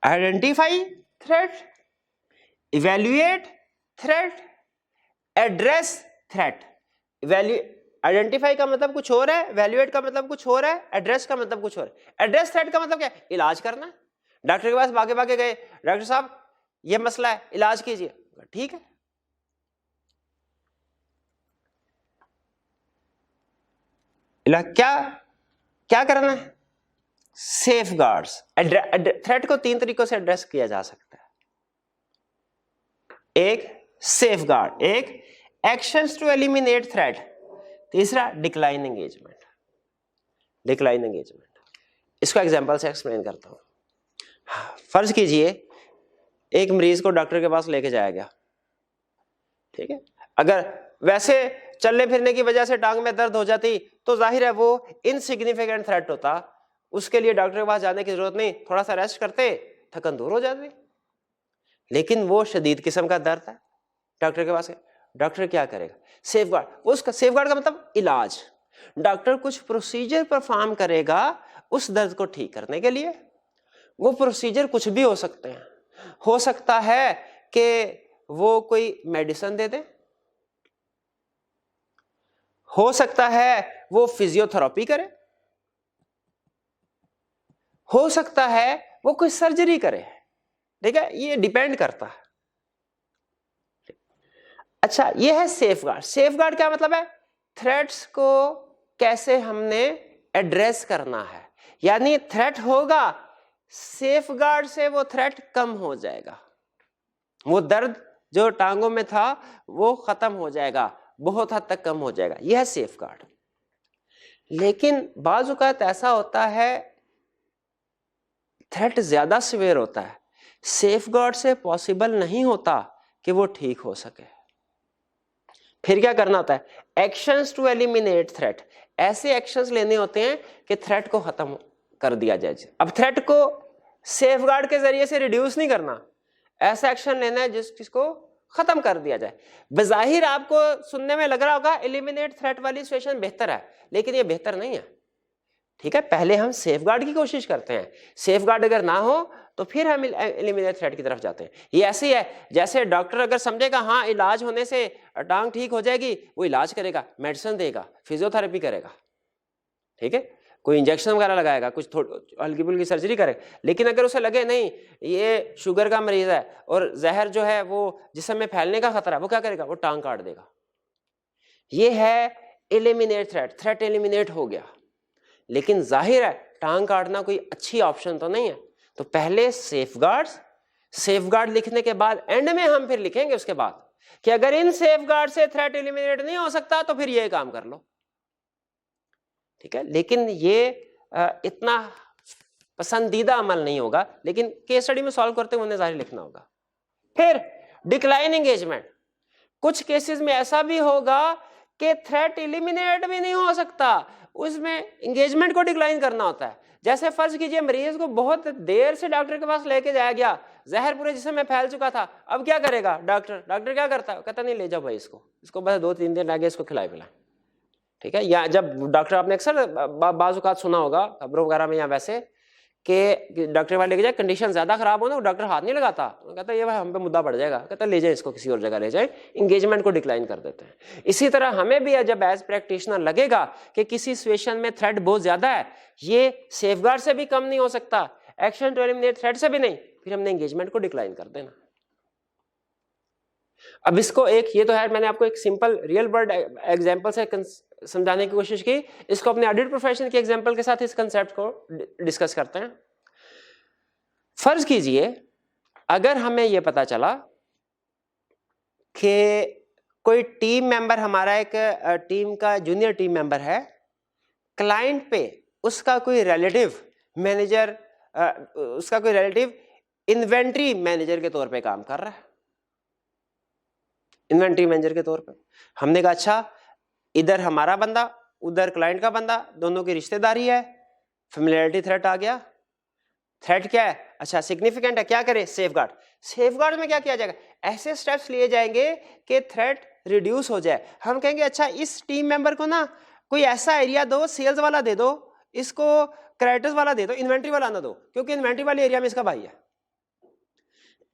Identify threat, evaluate threat, address threat. Identify का मतलब कुछ और है, वैल्यूएट का मतलब कुछ और है, एड्रेस का मतलब कुछ और है। एड्रेस थ्रेट का मतलब क्या है, इलाज करना। डॉक्टर के पास भागे भागे गए, डॉक्टर साहब ये मसला है, इलाज कीजिए, ठीक है। क्या क्या करना है, सेफगार्ड्स। थ्रेट को 3 तरीकों से एड्रेस किया जा सकता है। एक सेफगार्ड, एक एक्शंस टू एलिमिनेट थ्रेट, तीसरा डिक्लाइन एंगेजमेंट। डिक्लाइन एंगेजमेंट इसको एग्जांपल से एक्सप्लेन करता हूं। फर्ज कीजिए एक मरीज को डॉक्टर के पास लेके जाया गया, ठीक है। अगर वैसे चलने फिरने की वजह से टांग में दर्द हो जाती तो जाहिर है वो इनसिग्निफिकेंट थ्रेट होता, उसके लिए डॉक्टर के पास जाने की जरूरत नहीं, थोड़ा सा रेस्ट करते थकन दूर हो जाती। लेकिन वो शदीद किस्म का दर्द है, डॉक्टर के पास है, डॉक्टर क्या करेगा, सेफगार्ड। उसका सेफगार्ड का मतलब इलाज। डॉक्टर कुछ प्रोसीजर परफॉर्म करेगा उस दर्द को ठीक करने के लिए। वो प्रोसीजर कुछ भी हो सकते हैं, हो सकता है कि वो कोई मेडिसिन दे दे, हो सकता है वो फिजियोथेरेपी करे, हो सकता है वो कोई सर्जरी करे, ठीक है, ये डिपेंड करता है। अच्छा ये है सेफगार्ड। सेफगार्ड क्या मतलब है, थ्रेट्स को कैसे हमने एड्रेस करना है, यानी थ्रेट होगा, सेफगार्ड से वो थ्रेट कम हो जाएगा, वो दर्द जो टांगों में था वो खत्म हो जाएगा, बहुत हद तक कम हो जाएगा, यह है सेफगार्ड। लेकिन बाज़ औक़ात ऐसा होता है थ्रेट ज्यादा सिवियर होता है, सेफगार्ड से पॉसिबल नहीं होता कि वो ठीक हो सके। फिर क्या करना होता है, एक्शंस टू एलिमिनेट थ्रेट। ऐसे एक्शंस लेने होते हैं कि थ्रेट को खत्म कर दिया जाए। अब थ्रेट को सेफगार्ड के जरिए से रिड्यूस नहीं करना, ऐसा एक्शन लेना है जिसको खत्म कर दिया जाए। बज़ाहिर आपको सुनने में लग रहा होगा एलिमिनेट थ्रेट वाली सिचुएशन बेहतर है, लेकिन ये बेहतर नहीं है, ठीक है। पहले हम सेफगार्ड की कोशिश करते हैं, सेफगार्ड अगर ना हो तो फिर हम एलिमिनेट थ्रेट की तरफ जाते हैं। ये ऐसे ही है जैसे डॉक्टर अगर समझेगा हाँ इलाज होने से टांग ठीक हो जाएगी, वो इलाज करेगा, मेडिसिन देगा, फिजियोथेरेपी करेगा, ठीक है, कोई इंजेक्शन वगैरह लगाएगा, कुछ हल्की फुल्की सर्जरी करे। लेकिन अगर उसे लगे नहीं ये शुगर का मरीज है और जहर जो है वो जिस्म में फैलने का खतरा है, वो क्या करेगा, वो टांग काट देगा। ये है एलिमिनेट थ्रेट, थ्रेट एलिमिनेट हो गया। लेकिन जाहिर है टांग काटना कोई अच्छी ऑप्शन तो नहीं है, तो पहले सेफगार्ड लिखने के बाद एंड में हम फिर लिखेंगे उसके बाद कि अगर इन सेफगार्ड से थ्रेट एलिमिनेट नहीं हो सकता तो फिर ये काम कर लो, ठीक है। लेकिन ये इतना पसंदीदा अमल नहीं होगा, लेकिन केस स्टडी में सॉल्व करते हुए उन्हें जाहिर लिखना होगा। फिर डिक्लाइन एंगेजमेंट, कुछ केसेस में ऐसा भी होगा कि थ्रेट एलिमिनेट भी नहीं हो सकता, उसमें एंगेजमेंट को डिक्लाइन करना होता है। जैसे फर्ज कीजिए मरीज को बहुत देर से डॉक्टर के पास लेके जाया गया, जहर पूरे जिस्म में फैल चुका था, अब क्या करेगा डॉक्टर क्या करता है, कहता नहीं ले जाओ भाई इसको बस 2-3 दिन आगे इसको खिलाए पिलाए, ठीक है। या जब डॉक्टर, आपने अक्सर बाजुकात सुना होगा खबरों वगैरह में या वैसे कि डॉक्टर वाले लेके जाए, कंडीशन ज्यादा खराब हो ना, वो डॉक्टर हाथ नहीं लगाता, कहता ये भाई हम पे मुद्दा बढ़ जाएगा, कहता ले जाए इसको किसी और जगह ले जाए, एंगेजमेंट को डिक्लाइन कर देते हैं। इसी तरह हमें भी जब एज प्रैक्टिशनर लगेगा कि किसी सिचुएशन में थ्रेट बहुत ज्यादा है, ये सेफगार्ड से भी कम नहीं हो सकता, एक्शन टू एलिमिनेट थ्रेट से भी नहीं, फिर हमने एंगेजमेंट को डिक्लाइन कर देना। अब इसको ये तो है मैंने आपको एक सिंपल रियल वर्ल्ड एग्जांपल से समझाने की कोशिश की, इसको अपने ऑडिट प्रोफेशन के एग्जांपल के साथ इस कंसेप्ट को डिस्कस करते हैं। फर्ज कीजिए अगर हमें यह पता चला कि कोई टीम मेंबर, हमारा एक टीम का जूनियर टीम मेंबर है, क्लाइंट पे उसका कोई रिलेटिव मैनेजर, उसका कोई रिलेटिव इन्वेंट्री मैनेजर के तौर पे काम कर रहा है, इन्वेंट्री मैनेजर के तौर पे। हमने कहा अच्छा इधर हमारा बंदा उधर क्लाइंट का बंदा, दोनों की रिश्तेदारी है, फेमिलियरिटी थ्रेट आ गया। थ्रेट क्या है, अच्छा सिग्निफिकेंट है, क्या करें, सेफगार्ड में क्या किया जाएगा, ऐसे स्टेप्स लिए जाएंगे कि थ्रेट रिड्यूस हो जाए। हम कहेंगे अच्छा इस टीम मेंबर को ना कोई ऐसा एरिया दो, सेल्स वाला दे दो, इसको क्रेडिटर्स वाला दे दो, इन्वेंट्री वाला ना दो, क्योंकि इन्वेंट्री वाले एरिया में इसका भाई है।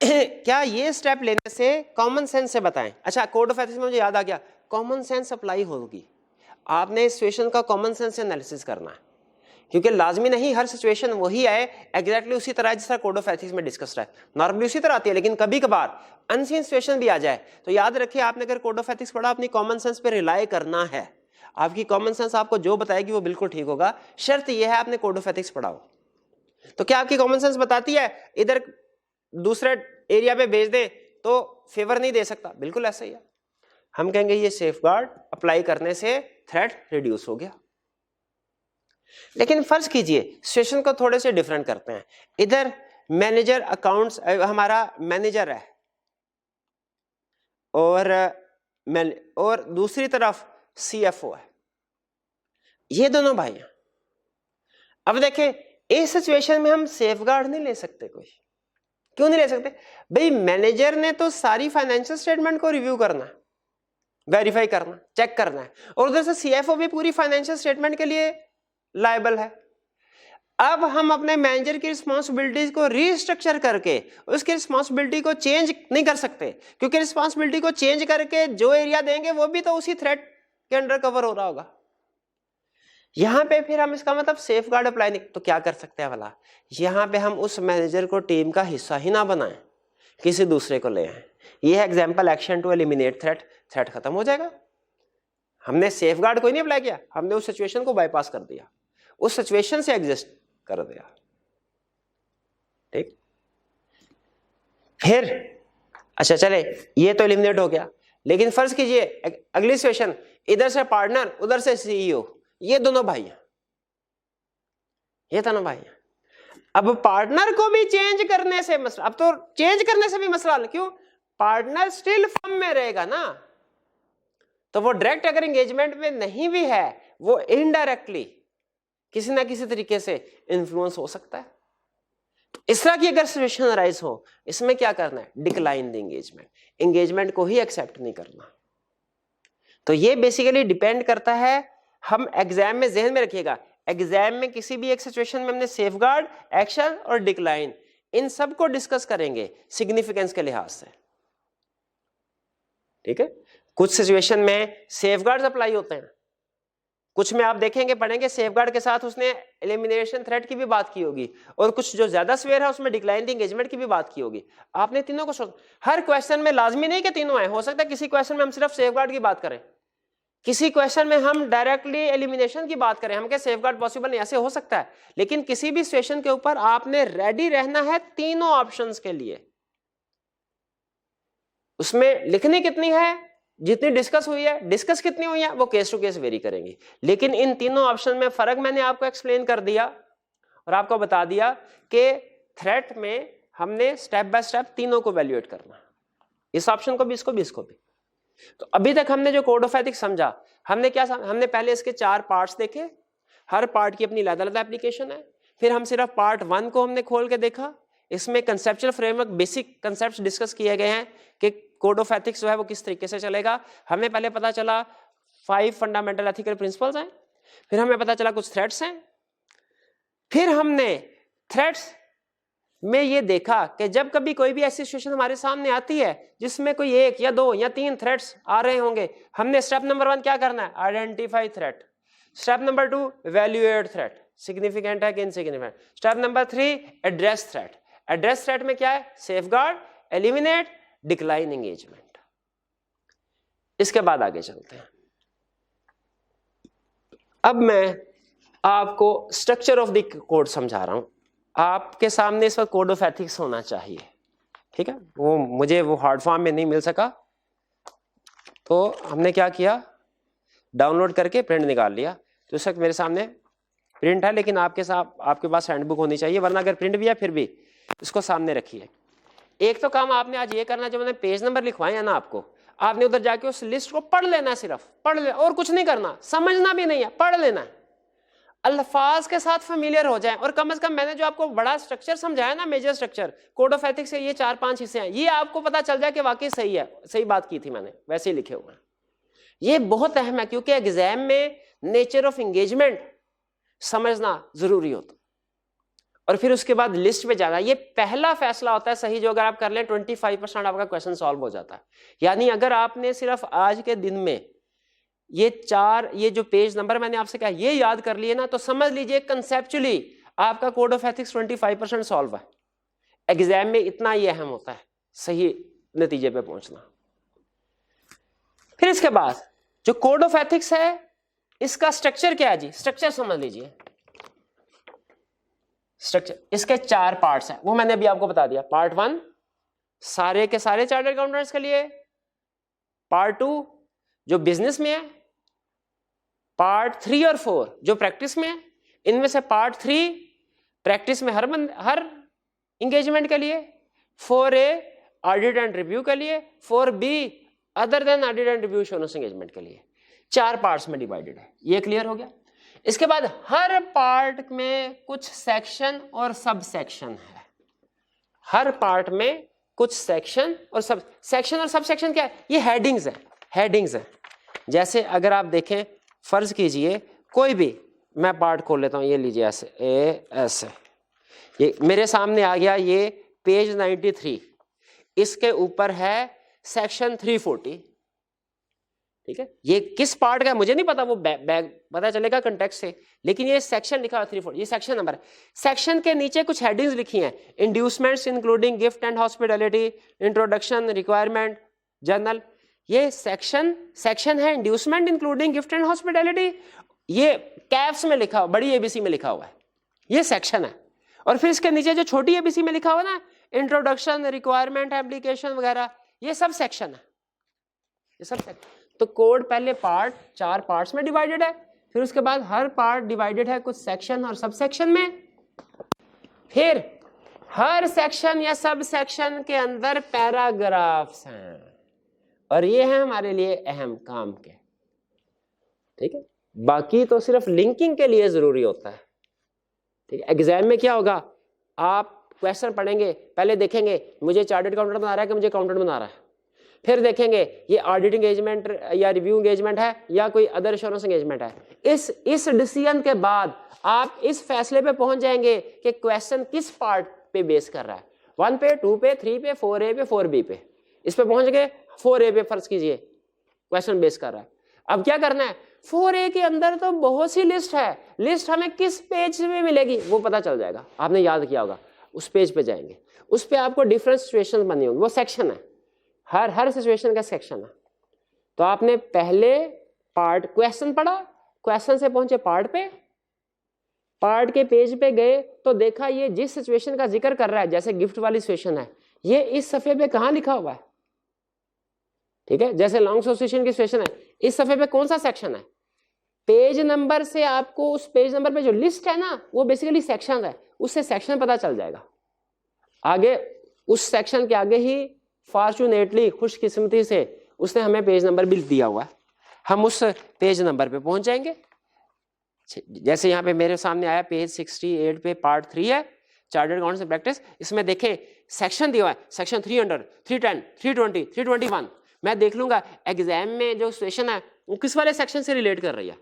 क्या ये स्टेप लेने से कॉमन सेंस से बताएं। अच्छा कोड ऑफ एथिक्स में मुझे याद आ गया, कॉमन सेंस अप्लाई होगी, आपने इस सिचुएशन का कॉमन सेंस से एनालिसिस करना है, क्योंकि लाजमी नहीं हर सिचुएशन वही आए एग्जैक्टली उसी तरह जिस तरह कोड ऑफ एथिक्स में डिस्कस है, नॉर्मली उसी तरह आती है, लेकिन कभी कभार अनसीन सिचुएशन भी आ जाए। तो याद रखिए आपने अगर कोड ऑफ एथिक्स पढ़ा, अपनी कॉमन सेंस पे रिलाई करना है, आपकी कॉमन सेंस आपको जो बताएगी वो बिल्कुल ठीक होगा, शर्त यह है आपने कोड ऑफ एथिक्स पढ़ा हो। तो क्या आपकी कॉमन सेंस बताती है इधर दूसरे एरिया पे भेज दे तो फेवर नहीं दे सकता, बिल्कुल ऐसा ही है। हम कहेंगे ये सेफगार्ड अप्लाई करने से थ्रेट रिड्यूस हो गया। लेकिन फर्ज कीजिए सिचुएशन को थोड़े से डिफरेंट करते हैं, इधर मैनेजर अकाउंट्स हमारा मैनेजर है और दूसरी तरफ सीएफओ है, ये दोनों भाई हैं। अब देखें इस सिचुएशन में हम सेफगार्ड नहीं ले सकते, कोई क्यों नहीं ले सकते भाई, मैनेजर ने तो सारी फाइनेंशियल स्टेटमेंट को रिव्यू करना है, वेरीफाई करना, चेक करना है, और उधर से सीएफओ भी पूरी फाइनेंशियल स्टेटमेंट के लिए लायबल है। अब हम अपने मैनेजर की रिस्पांसिबिलिटीज को रीस्ट्रक्चर करके उसकी रिस्पांसिबिलिटी को चेंज नहीं कर सकते, क्योंकि रिस्पांसिबिलिटी को चेंज करके जो एरिया देंगे वो भी तो उसी थ्रेट के अंडर कवर हो रहा होगा। यहां पे फिर हम इसका मतलब सेफगार्ड अप्लाई नहीं, तो क्या कर सकते हैं भला, यहां पे हम उस मैनेजर को टीम का हिस्सा ही ना बनाएं, किसी दूसरे को ले आए। ये है example action to eliminate threat, threat खत्म हो जाएगा। हमने सेफगार्ड कोई नहीं अप्लाई किया, हमने उस सिचुएशन को बाईपास कर दिया, उस सिचुएशन से एग्जिस्ट कर दिया, ठीक। फिर अच्छा चले ये तो एलिमिनेट हो गया, लेकिन फर्ज कीजिए अगली सिचुएशन, इधर से पार्टनर उधर से सीईओ, ये दोनों भाई हैं, ये दोनों भाई हैं। अब पार्टनर को भी चेंज करने से मसला, अब तो चेंज करने से भी मसला, क्यों, पार्टनर स्टिल फर्म में रहेगा ना, तो वो डायरेक्ट अगर एंगेजमेंट में नहीं भी है, वो इनडायरेक्टली किसी ना किसी तरीके से इन्फ्लुएंस हो सकता है। तो इस तरह की अगर सिचुएशन अराइज हो, इसमें क्या करना है, डिक्लाइन द एंगेजमेंट, एंगेजमेंट को ही एक्सेप्ट नहीं करना। तो ये बेसिकली डिपेंड करता है, हम एग्जाम में जहन में रखिएगा, एग्जाम में किसी भी एक सिचुएशन में हमने सेफगार्ड, एक्शन और डिक्लाइन, इन सब को डिस्कस करेंगे सिग्निफिकेंस के लिहाज से, ठीक है। कुछ सिचुएशन में सेफगार्ड्स अप्लाई होते हैं, कुछ में आप देखेंगे पढ़ेंगे सेफगार्ड के साथ उसने एलिमिनेशन थ्रेट की भी बात की होगी, और कुछ जो ज्यादा स्वेयर है उसमें डिक्लाइनिंग एंगेजमेंट की भी बात की होगी। आपने तीनों को सोच, हर क्वेश्चन में लाजमी नहीं कि तीनों आए, हो सकता है किसी क्वेश्चन में हम सिर्फ सेफगार्ड की बात करें, किसी क्वेश्चन में हम डायरेक्टली एलिमिनेशन की बात करें, हम क्या सेफगार्ड पॉसिबल नहीं, ऐसे हो सकता है। लेकिन किसी भी सिचुएशन के ऊपर आपने रेडी रहना है तीनों ऑप्शंस के लिए। उसमें लिखनी कितनी है, जितनी डिस्कस हुई है, डिस्कस कितनी हुई है, वो केस टू केस वेरी करेंगी। लेकिन इन तीनों ऑप्शन में फर्क मैंने आपको एक्सप्लेन कर दिया और आपको बता दिया कि थ्रेट में हमने स्टेप बाय स्टेप तीनों को वैल्यूएट करना, इस ऑप्शन को भी, इसको भी, इसको भी। तो अभी तक हमने जो कोड ऑफ एथिक्स समझा, हमने क्या हमने पहले इसके 4 पार्ट्स देखे, हर पार्ट की अपनी अलग अलग एप्लीकेशन है। फिर हम सिर्फ पार्ट 1 को हमने खोल के देखा, इसमें conceptual framework, basic concepts discuss किए गए हैं कि कोड ऑफ एथिक्स जो है वो किस तरीके से चलेगा। हमें पहले पता चला 5 फंडामेंटल एथिकल प्रिंसिपल्स हैं, फिर हमें पता चला कुछ थ्रेट्स हैं, फिर हमने थ्रेट्स में ये देखा कि जब कभी कोई भी ऐसी सिचुएशन हमारे सामने आती है जिसमें कोई 1 या 2 या 3 थ्रेट्स आ रहे होंगे, हमने स्टेप नंबर 1 क्या करना है, identify threat. Step number 2 evaluate threat, significant है कि insignificant. Step number 3 address threat. Address threat में क्या है, सेफगार्ड, एलिमिनेट, डिक्लाइन एंगेजमेंट। इसके बाद आगे चलते हैं। अब मैं आपको स्ट्रक्चर ऑफ द कोड समझा रहा हूं। आपके सामने इस वक्त कोड ऑफ एथिक्स होना चाहिए, ठीक है। वो मुझे वो हार्ड फॉर्म में नहीं मिल सका, तो हमने क्या किया, डाउनलोड करके प्रिंट निकाल लिया। तो इस वक्त मेरे सामने प्रिंट है, लेकिन आपके पास हैंडबुक होनी चाहिए, वरना अगर प्रिंट भी है फिर भी इसको सामने रखिए। एक तो काम आपने आज ये करना, जो मैंने पेज नंबर लिखवाए हैं ना आपको, आपने उधर जाके उस लिस्ट को पढ़ लेना है, सिर्फ पढ़ लेना, और कुछ नहीं करना, समझना भी नहीं है, पढ़ लेना है। अल्फाज के साथ फेमिलियर हो जाएं, और कम से कम मैंने जो आपको बड़ा स्ट्रक्चर समझाया ना, major structure code of ethics के ये 4-5 हिस्से हैं, ये आपको पता चल जाए कि वाकई सही है, सही बात की थी मैंने, वैसे ही लिखे हुए हैं। ये बहुत अहम है, क्योंकि एग्जाम में नेचर ऑफ एंगेजमेंट समझना जरूरी होता, और फिर उसके बाद लिस्ट पे जाना, ये पहला फैसला होता है सही, जो अगर आप कर लें 25% आपका क्वेश्चन सॉल्व हो जाता है। यानी अगर आपने सिर्फ आज के दिन में ये जो पेज नंबर मैंने आपसे कहा ये याद कर लिए ना, तो समझ लीजिए कंसेप्चुअली आपका कोड ऑफ एथिक्स 25% सॉल्व है। एग्जाम में इतना ही अहम होता है सही नतीजे पे पहुंचना। फिर इसके बाद जो कोड ऑफ एथिक्स है, इसका स्ट्रक्चर क्या है जी, स्ट्रक्चर समझ लीजिए। स्ट्रक्चर, इसके 4 पार्ट्स हैं, वो मैंने अभी आपको बता दिया। पार्ट 1 सारे के सारे चार्टर्ड अकाउंटेंट्स के लिए, पार्ट 2 जो बिजनेस में है, पार्ट 3 और 4 जो प्रैक्टिस में है। इनमें से पार्ट 3 प्रैक्टिस में हर इंगेजमेंट के लिए, 4A ऑडिट एंड रिव्यू के लिए, 4B other than audit and review assurance engagement के लिए। 4 पार्ट्स में डिवाइडेड है, ये क्लियर हो गया। इसके बाद हर पार्ट में कुछ सेक्शन और सब सेक्शन है, हर पार्ट में कुछ सेक्शन और सब सेक्शन क्या है, ये हेडिंग्स है, हेडिंग्स है। जैसे अगर आप देखें, फर्ज कीजिए कोई भी, मैं पार्ट खोल लेता हूं, ये लीजिए ऐसे ये मेरे सामने आ गया, ये पेज 93, इसके ऊपर है सेक्शन 340, ठीक है। ये किस पार्ट का है मुझे नहीं पता, वो पता चलेगा कंटेक्स्ट से, लेकिन ये सेक्शन लिखा हुआ 340, ये सेक्शन नंबर है। सेक्शन के नीचे कुछ हेडिंग्स लिखी हैं, inducements including gift and hospitality, introduction, requirement, journal. ये सेक्शन है inducement including gift and hospitality, ये कैप्स में लिखा हुआ, बड़ी एबीसी में लिखा हुआ है, ये सेक्शन है। और फिर इसके नीचे जो छोटी एबीसी में लिखा हुआ ना, इंट्रोडक्शन, रिक्वायरमेंट, एप्लीकेशन वगैरह, ये सब सेक्शन है, ये सब सेक्शन। तो कोड पहले 4 पार्ट्स में डिवाइडेड है, फिर उसके बाद हर पार्ट डिवाइडेड है कुछ सेक्शन और सब सेक्शन में। फिर हर सेक्शन या सब सेक्शन के अंदर पैराग्राफ्स हैं, और ये है हमारे लिए अहम काम के, ठीक है। बाकी तो सिर्फ लिंकिंग के लिए जरूरी होता है, ठीक है। एग्जाम में क्या होगा, आप क्वेश्चन पढ़ेंगे, पहले देखेंगे मुझे चार्टर्ड अकाउंटेंट बना रहा है कि मुझे अकाउंटेंट बना रहा है, फिर देखेंगे ये ऑडिट एंगेजमेंट या रिव्यू एंगेजमेंट है या कोई अदर एश्योरेंस एंगेजमेंट है। इस डिसीजन के बाद आप इस फैसले पे पहुंच जाएंगे कि क्वेश्चन किस पार्ट पे बेस कर रहा है, 1 पे, 2 पे, 3 पे, 4A पे, 4B पे, इस पे पहुंच गए 4A पे फर्ज कीजिए क्वेश्चन बेस कर रहा है। अब क्या करना है, 4A के अंदर तो बहुत सी लिस्ट है, लिस्ट हमें किस पेज में मिलेगी वो पता चल जाएगा, आपने याद किया होगा, उस पेज पे जाएंगे, उस पे आपको डिफरेंट सिचुएशन बनी होंगी, वो सेक्शन है, हर सिचुएशन का सेक्शन है। तो आपने पहले पार्ट क्वेश्चन पढ़ा, क्वेश्चन से पहुंचे पार्ट पे, पार्ट के पेज पे गए तो देखा ये जिस सिचुएशन का जिक्र कर रहा है, जैसे गिफ्ट वाली सिचुएशन है, ये इस सफे पे कहां लिखा हुआ है, ठीक है, जैसे लॉन्ग एसोसिएशन की सिचुएशन है, इस सफे पे कौन सा सेक्शन है, पेज नंबर से आपको उस पेज नंबर पे जो लिस्ट है ना वो बेसिकली सेक्शन है, उससे सेक्शन पता चल जाएगा। आगे उस सेक्शन के आगे ही फॉर्चूनेटली खुशकिस्मती से उसने हमें पेज नंबर भी दिया हुआ है, हम उस पेज नंबर पे पहुंच जाएंगे। जैसे यहाँ पे मेरे सामने आया पेज 68 पे पार्ट 3 है चार्टर्ड अकाउंट्स प्रैक्टिस, इसमें देखें सेक्शन दिया हुआ है, सेक्शन 300, 310, 320, 321। मैं देख लूंगा एग्जाम में जो सिचुएशन है वो किस वाले सेक्शन से रिलेट कर रही है।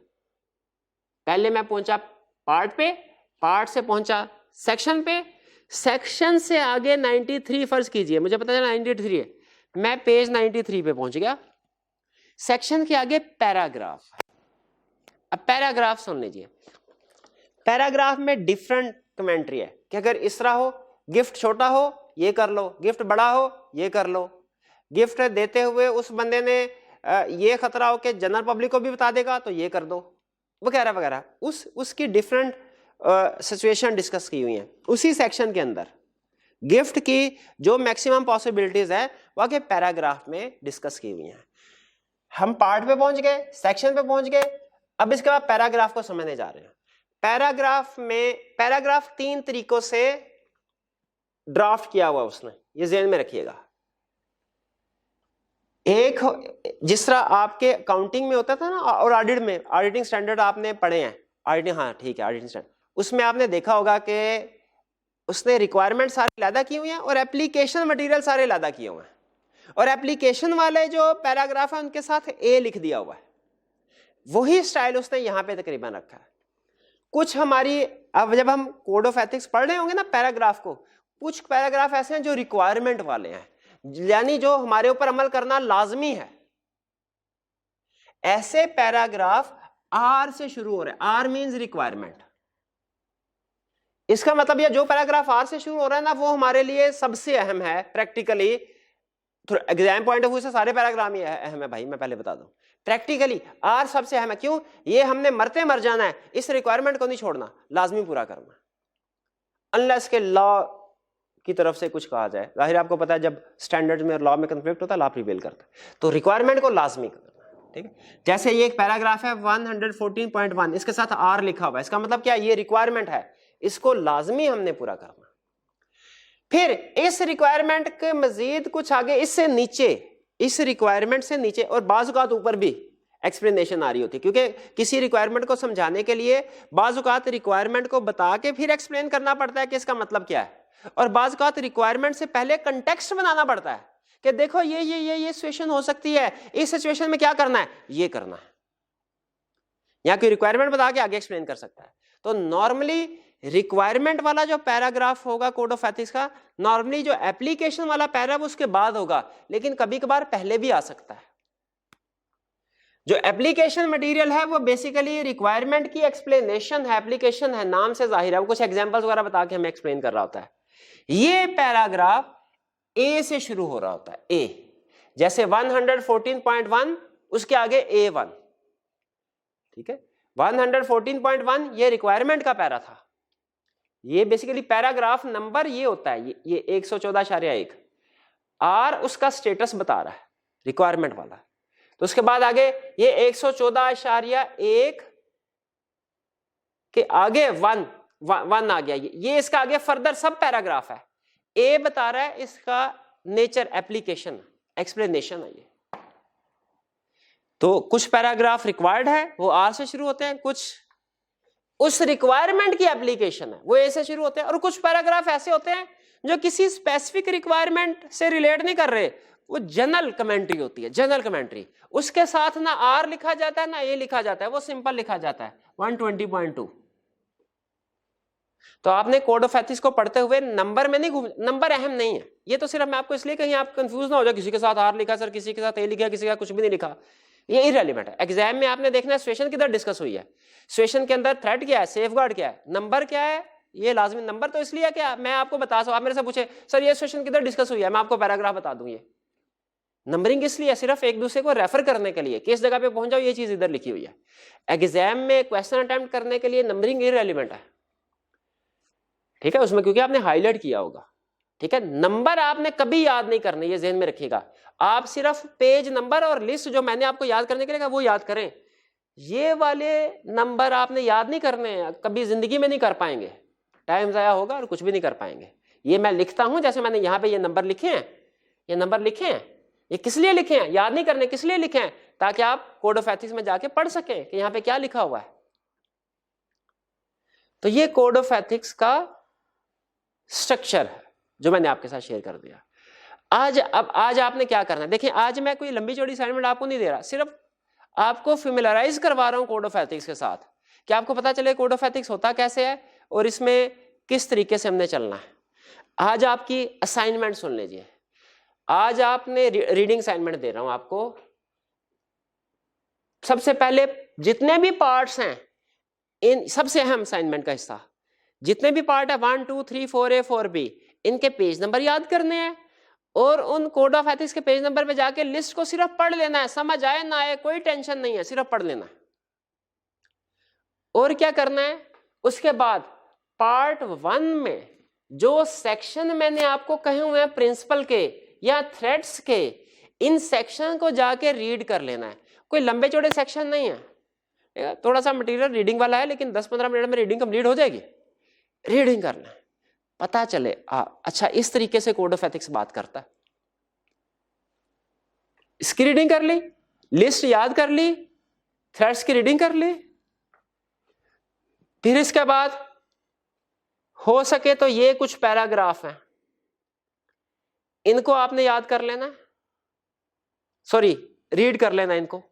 पहले मैं पहुंचा पार्ट पे, पार्ट से पहुंचा सेक्शन पे, सेक्शन से आगे 93 फर्ज कीजिए, मुझे पता चला 93 है, मैं पेज 93 पे पहुंच गया, सेक्शन के आगे पैराग्राफ। अब पैराग्राफ सुन लीजिए, पैराग्राफ में डिफरेंट कमेंट्री है कि अगर इस तरह हो, गिफ्ट छोटा हो ये कर लो, गिफ्ट बड़ा हो ये कर लो, गिफ्ट देते हुए उस बंदे ने ये खतरा हो कि जनरल पब्लिक को भी बता देगा तो ये कर दो, वगैरह वगैरह, उसकी डिफरेंट सिचुएशन डिस्कस की हुई हैं उसी सेक्शन के अंदर। गिफ्ट की जो मैक्सिमम पॉसिबिलिटीज है वह के पैराग्राफ में डिस्कस की हुई हैं। हम पार्ट पे पहुंच गए, सेक्शन पे पहुंच गए, अब इसके बाद पैराग्राफ को समझने जा रहे हैं। पैराग्राफ 3 तरीकों से ड्राफ्ट किया हुआ उसने, ये ज़हन में रखिएगा। एक जिस तरह आपके अकाउंटिंग में होता था ना और ऑडिट में, ऑडिटिंग स्टैंडर्ड आपने पढ़े हैं, ऑडिटिंग, हाँ ठीक है ऑडिटिंग स्टैंडर्ड, उसमें आपने देखा होगा कि उसने रिक्वायरमेंट सारे लादा की हुई हैं और एप्लीकेशन मटेरियल सारे लादा किए हुए हैं, और एप्लीकेशन वाले जो पैराग्राफ है उनके साथ ए लिख दिया हुआ है। वही स्टाइल उसने यहाँ पे तकरीबन रखा है। कुछ हमारी, अब जब हम कोड ऑफ एथिक्स पढ़ रहे होंगे ना पैराग्राफ को, कुछ पैराग्राफ ऐसे हैं जो रिक्वायरमेंट वाले हैं, यानी जो हमारे ऊपर अमल करना लाजमी है। ऐसे पैराग्राफ आर से शुरू हो रहे हैं, आर मींस रिक्वायरमेंट। इसका मतलब यह जो पैराग्राफ आर से शुरू हो रहा है ना वो हमारे लिए सबसे अहम है practically. Exam point of view से सारे पैराग्राफ ही अहम है भाई, मैं पहले बता दूं, प्रैक्टिकली आर सबसे अहम है। क्यों? ये हमने मरते मर जाना है, इस रिक्वायरमेंट को नहीं छोड़ना, लाजमी पूरा करना, अनलेस के लॉ की तरफ से कुछ कहा जाए। जाहिर आपको पता है जब स्टैंडर्ड्स में और लॉ में कंफ्लिक्ट होता है लॉ प्रिवेल करता है, तो रिक्वायरमेंट को लाजमी करना, ठीक है। जैसे ये एक पैराग्राफ है 114.1, इसके साथ आर लिखा हुआ है, इसका मतलब क्या, ये रिक्वायरमेंट है, इसको लाजमी हमने पूरा करना। फिर इस रिक्वायरमेंट के मजीद कुछ आगे, इससे नीचे, इस रिक्वायरमेंट से नीचे और बाज़ औक़ात ऊपर भी एक्सप्लेनेशन आ रही होती है, क्योंकि किसी रिक्वायरमेंट को समझाने के लिए बाज़ औक़ात रिक्वायरमेंट को बता के फिर एक्सप्लेन करना पड़ता है कि इसका मतलब क्या है, और बाज़ औक़ात रिक्वायरमेंट से पहले कंटेक्स्ट बनाना पड़ता है कि देखो ये सिचुएशन हो सकती है, इस सिचुएशन में क्या करना है, ये करना है। यहाँ की रिक्वायरमेंट बता के आगे एक्सप्लेन कर सकता है। तो नॉर्मली रिक्वायरमेंट वाला जो पैराग्राफ होगा कोड ऑफ एथिक्स का, नॉर्मली जो एप्लीकेशन वाला पैराग्राफ उसके बाद होगा, लेकिन कभी कभार पहले भी आ सकता है। जो एप्लीकेशन मटेरियल है वो बेसिकली रिक्वायरमेंट की एक्सप्लेनेशन है, एप्लीकेशन है, नाम से जाहिर है, वो कुछ एग्जांपल्स वगैरह बता के हमें एक्सप्लेन कर रहा होता है। ये पैराग्राफ ए से शुरू हो रहा होता है, ए, जैसे 114.1 उसके आगे A1, ठीक है। 114.1 ये रिक्वायरमेंट का पैरा था, ये बेसिकली पैराग्राफ नंबर ये होता है, ये 114.1 आर उसका स्टेटस बता रहा है रिक्वायरमेंट वाला। तो उसके बाद आगे ये 114.1 के आगे 1 आ गया, ये इसका आगे फर्दर सब पैराग्राफ है। ए बता रहा है इसका नेचर, एप्लीकेशन, एक्सप्लेनेशन है ये। तो कुछ पैराग्राफ रिक्वायर्ड है वो आर से शुरू होते हैं, कुछ उस रिक्वायरमेंट की एप्लीकेशन है वो ए से शुरू होते हैं, और कुछ पैराग्राफ ऐसे होते हैं जो किसी स्पेसिफिक रिक्वायरमेंट से रिलेट नहीं कर रहे, वो जनरल कमेंट्री होती है, जनरल कमेंट्री। उसके साथ ना आर लिखा जाता है ना ए लिखा जाता है, वो सिंपल लिखा जाता है 120.2। तो आपने कोड ऑफ एथिक्स को पढ़ते हुए नंबर में नहीं घूम, नंबर अहम नहीं है, ये तो सिर्फ मैं आपको इसलिए कहीं आप कंफ्यूज ना हो जाए, किसी के साथ आर लिखा सर, किसी के साथ ए लिखा, किसी का कुछ भी नहीं लिखा, ये इररिलेवेंट है। एग्जाम में आपने देखना है सिचुएशन किधर डिस्कस हुई है, सिचुएशन के अंदर थ्रेट क्या है, सेफगार्ड क्या है, नंबर क्या है, ये लाजमी नंबर तो इसलिए क्या मैं आपको बता सकूं, आप मेरे से पूछे सर ये सिचुएशन किधर डिस्कस हुई है, मैं आपको पैराग्राफ बता दूं, ये नंबरिंग इसलिए सिर्फ एक दूसरे को रेफर करने के लिए, किस जगह पे पहुंच जाओ ये चीज इधर लिखी हुई है। एग्जाम में क्वेश्चन अटेम्प्ट करने के लिए नंबरिंग इररिलेवेंट है, ठीक है, उसमें क्योंकि आपने हाईलाइट किया होगा, ठीक है। नंबर आपने कभी याद नहीं करने, ये ध्यान में रखिएगा, आप सिर्फ पेज नंबर और लिस्ट जो मैंने आपको याद करने के लिए कहा वो याद करें, ये वाले नंबर आपने याद नहीं करने हैं, कभी जिंदगी में नहीं कर पाएंगे, टाइम जाया होगा और कुछ भी नहीं कर पाएंगे। ये मैं लिखता हूं, जैसे मैंने यहां पे ये नंबर लिखे हैं, ये नंबर लिखे हैं, ये किस लिए लिखे हैं, याद नहीं करने, किस लिए लिखे हैं, ताकि आप कोड ऑफ एथिक्स में जाके पढ़ सकें कि यहां पे क्या लिखा हुआ है। तो ये कोड ऑफ एथिक्स का स्ट्रक्चर है जो मैंने आपके साथ शेयर कर दिया। आज आपने क्या करना है, देखिए आज मैं कोई लंबी चौड़ी असाइनमेंट आपको नहीं दे रहा, सिर्फ आपको फेमिलराइज करवा रहा हूं कोड ऑफ एथिक्स के साथ, कि आपको पता चले कोड ऑफ एथिक्स होता कैसे है और इसमें किस तरीके से हमने चलना है। आज आपकी असाइनमेंट सुन लीजिए, आज आपने रीडिंग असाइनमेंट दे रहा हूं आपको। सबसे पहले जितने भी पार्ट्स हैं, इन सबसे अहम असाइनमेंट का हिस्सा, जितने भी पार्ट है 1 2 3 4A 4B, इनके पेज नंबर याद करने हैं और उन कोड ऑफ एथिक्स के पेज नंबर पे जाके लिस्ट को सिर्फ पढ़ लेना है, समझ आए ना आए कोई टेंशन नहीं है, सिर्फ पढ़ लेना है। और क्या करना है, उसके बाद पार्ट 1 में जो सेक्शन मैंने आपको कहे हुए हैं प्रिंसिपल के या थ्रेड्स के, इन सेक्शन को जाके रीड कर लेना है। कोई लंबे चौड़े सेक्शन नहीं है, थोड़ा सा मटेरियल रीडिंग वाला है, लेकिन 10-15 मिनट में रीडिंग कंप्लीट हो जाएगी। रीडिंग करना है, पता चले अच्छा इस तरीके से कोड ऑफ एथिक्स बात करता है। इसकी रीडिंग कर ली, लिस्ट याद कर ली, थ्रेड्स की रीडिंग कर ली, फिर इसके बाद हो सके तो ये कुछ पैराग्राफ हैं, इनको आपने याद कर लेना, सॉरी रीड कर लेना इनको।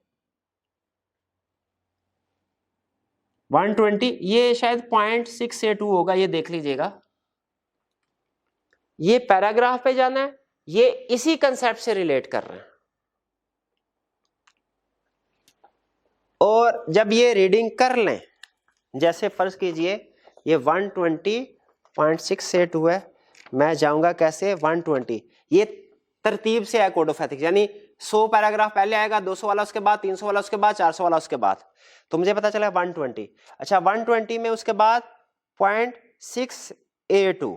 120 ये शायद 0.6A2 होगा, ये देख लीजिएगा, ये पैराग्राफ पे जाना है, ये इसी कंसेप्ट से रिलेट कर रहे हैं। और जब ये रीडिंग कर लें, जैसे फर्ज कीजिए ये 120.6A2 है, मैं जाऊंगा कैसे 120, ये तरतीब से है कोड ऑफ एथिक्स, यानी 100 पैराग्राफ पहले आएगा, 200 वाला उसके बाद, 300 वाला उसके बाद, 400 वाला उसके बाद, तो मुझे पता चला 120। अच्छा 120 में उसके बाद 0.6A2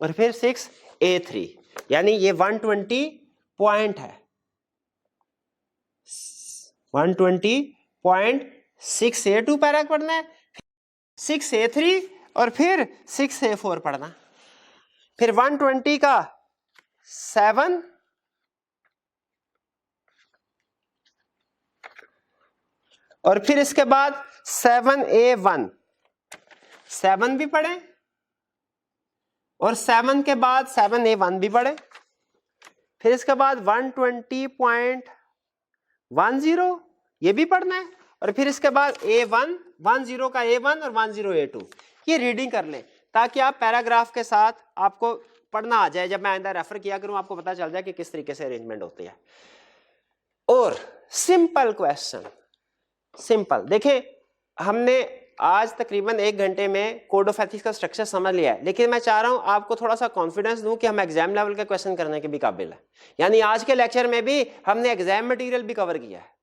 और फिर 6A3, यानी ये 120 पॉइंट है, 120.6A2 पैराग्राफ पढ़ना है, 6A3 और फिर 6A4 पढ़ना, फिर 120 का 7 और फिर इसके बाद 7A1, 7 भी पढ़े और 7 के बाद 7A1 भी पढ़े, फिर इसके बाद 120.10 ये भी पढ़ना है और फिर इसके बाद A1, 10 का A1 और 10A2, ये रीडिंग कर लें ताकि आप पैराग्राफ के साथ आपको पढ़ना आ जाए, जब मैं आइंदा रेफर किया करूं आपको पता चल जाए कि किस तरीके से अरेंजमेंट होती है। और सिंपल क्वेश्चन, सिंपल देखें, हमने आज तकरीबन 1 घंटे में कोड ऑफ एथिक्स का स्ट्रक्चर समझ लिया है, लेकिन मैं चाह रहा हूं आपको थोड़ा सा कॉन्फिडेंस दूं कि हम एग्जाम लेवल के क्वेश्चन करने के भी काबिल है। यानी आज के लेक्चर में भी हमने एग्जाम मटेरियल भी कवर किया है।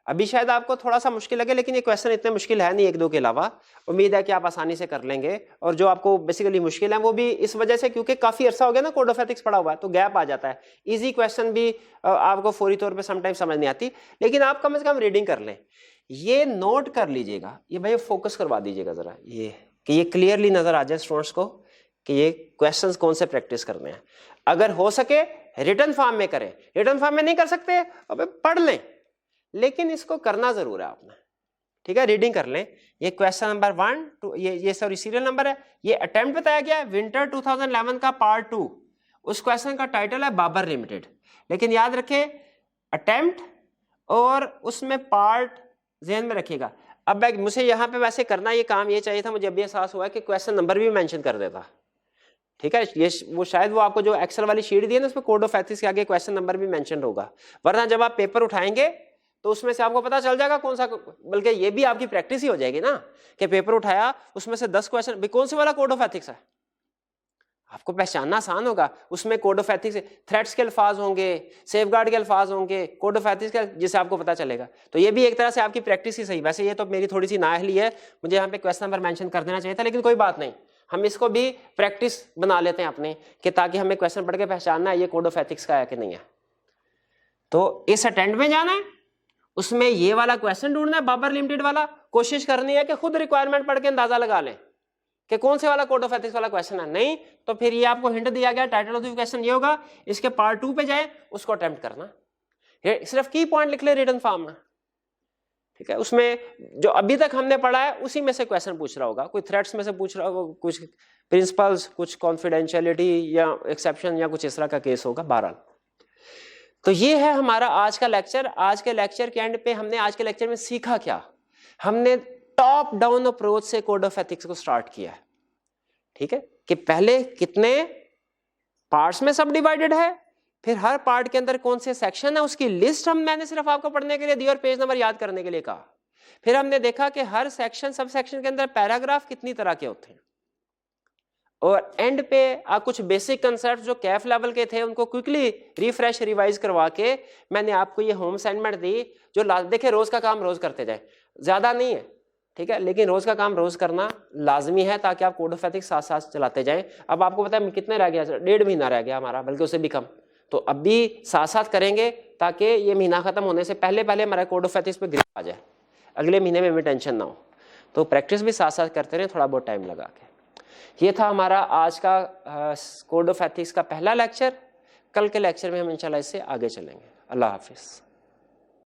अभी शायद आपको थोड़ा सा मुश्किल लगे, लेकिन ये क्वेश्चन इतने मुश्किल है नहीं, 1-2 के अलावा। उम्मीद है कि आप आसानी से कर लेंगे, और जो आपको बेसिकली मुश्किल है वो भी इस वजह से क्योंकि काफी अरसा हो गया ना कोड ऑफ एथिक्स पढ़ा हुआ है, तो गैप आ जाता है। इजी क्वेश्चन भी आपको फौरी तौर पे समटाइम समझ नहीं आती, लेकिन आप कम से कम रीडिंग कर लें। ये नोट कर लीजिएगा, ये भाई फोकस करवा दीजिएगा जरा, ये कि ये क्लियरली नजर आ जाए स्टूडेंट्स को कि ये क्वेश्चंस कौन से प्रैक्टिस करने हैं। अगर हो सके रिटन फॉर्म में करें, रिटन फॉर्म में नहीं कर सकते अब पढ़ लें, लेकिन इसको करना जरूर है आपने, ठीक है। रीडिंग कर लें। ये क्वेश्चन नंबर 1 ये सॉरी सीरियल नंबर है, ये अटेम्प्ट बताया गया है विंटर 2011 का पार्ट 2। उस क्वेश्चन का टाइटल है बाबर लिमिटेड, लेकिन याद रखें अटेम्प्ट और उसमें पार्ट ध्यान में रखिएगा। अब मुझे यहाँ पे वैसे करना ये काम ये चाहिए था, मुझे अभी एहसास हुआ है कि क्वेश्चन नंबर भी मेंशन कर देता, ठीक है। ये वो शायद वो आपको जो एक्सेल वाली शीट दी है ना उसमें कोड ऑफ एथिक्स के आगे क्वेश्चन नंबर भी मेंशन होगा, वरना जब आप पेपर उठाएंगे तो उसमें से आपको पता चल जाएगा कौन सा, बल्कि ये भी आपकी प्रैक्टिस ही हो जाएगी ना कि पेपर उठाया उसमें से 10 क्वेश्चन कौन से वाला कोड ऑफ एथिक्स है, आपको पहचानना आसान होगा। उसमें कोड ऑफ एथिक्स थ्रेट्स के अल्फाज होंगे, सेफगार्ड के अल्फाज होंगे, कोड ऑफ एथिक्स का जिससे आपको पता चलेगा। तो ये भी एक तरह से आपकी प्रैक्टिस ही सही। वैसे ये तो मेरी थोड़ी सी नाअहली है, मुझे यहाँ पे क्वेश्चन नंबर मेंशन कर देना चाहिए था, लेकिन कोई बात नहीं, हम इसको भी प्रैक्टिस बना लेते हैं अपने कि ताकि हमें क्वेश्चन पढ़ के पहचानना है ये कोड ऑफ एथिक्स का है कि नहीं है। तो इस अटेंड में जाना है, उसमें ये वाला क्वेश्चन ढूंढना है बाबर लिमिटेड वाला, कोशिश करनी है कि खुद रिक्वायरमेंट पढ़ के अंदाजा लगा लें कि कौन से वाला कोड ऑफ एथिक्स वाला क्वेश्चन है। नहीं तो फिर ये आपको हिंट दिया गया, टाइटल ऑफ द क्वेश्चन ये होगा, इसके पार्ट 2 पे जाए, उसको अटेम्प्ट करना, सिर्फ की पॉइंट लिख ले रिटन फॉर्म में, ठीक है। उसमें जो अभी तक हमने पढ़ा है उसी में से क्वेश्चन पूछ रहा होगा, कोई थ्रेट्स में से पूछ रहा होगा, कुछ प्रिंसिपल्स, कुछ कॉन्फिडेंशियलिटी या एक्सेप्शन या कुछ इस तरह का केस होगा। बहरहाल तो ये है हमारा आज का लेक्चर। आज के लेक्चर के एंड पे हमने आज के लेक्चर में सीखा क्या, हमने टॉप डाउन अप्रोच से कोड ऑफ एथिक्स को स्टार्ट किया है, ठीक है, कि पहले कितने पार्ट्स में सब डिवाइडेड है, फिर हर पार्ट के अंदर कौन से सेक्शन है उसकी लिस्ट मैंने सिर्फ आपको पढ़ने के लिए दी और पेज नंबर याद करने के लिए कहा। फिर हमने देखा कि हर सेक्शन सब सेक्शन के अंदर पैराग्राफ कितनी तरह के होते हैं, और एंड पे कुछ बेसिक कंसेप्ट जो कैफ लेवल के थे उनको क्विकली रिफ्रेश रिवाइज करवा के मैंने आपको ये होम असाइनमेंट दी, जो देखिए रोज का काम रोज करते जाए, ज्यादा नहीं है, ठीक है, लेकिन रोज का काम रोज करना लाजमी है ताकि आप कोड ऑफ एथिक्स साथ साथ चलाते जाएं। अब आपको पता है कितने रह गया, 1.5 महीना रह गया हमारा, बल्कि उससे भी कम। तो अब भी साथ साथ करेंगे ताकि ये महीना खत्म होने से पहले पहले हमारा कोड ऑफ एथिक्स पे ग्रिप आ जाए, अगले महीने में भी टेंशन ना हो। तो प्रैक्टिस भी साथ साथ करते रहें, थोड़ा बहुत टाइम लगा के। ये था हमारा आज का कोड ऑफ एथिक्स का पहला लेक्चर। कल के लेक्चर में हम इंशाल्लाह इससे आगे चलेंगे। अल्लाह हाफिज़।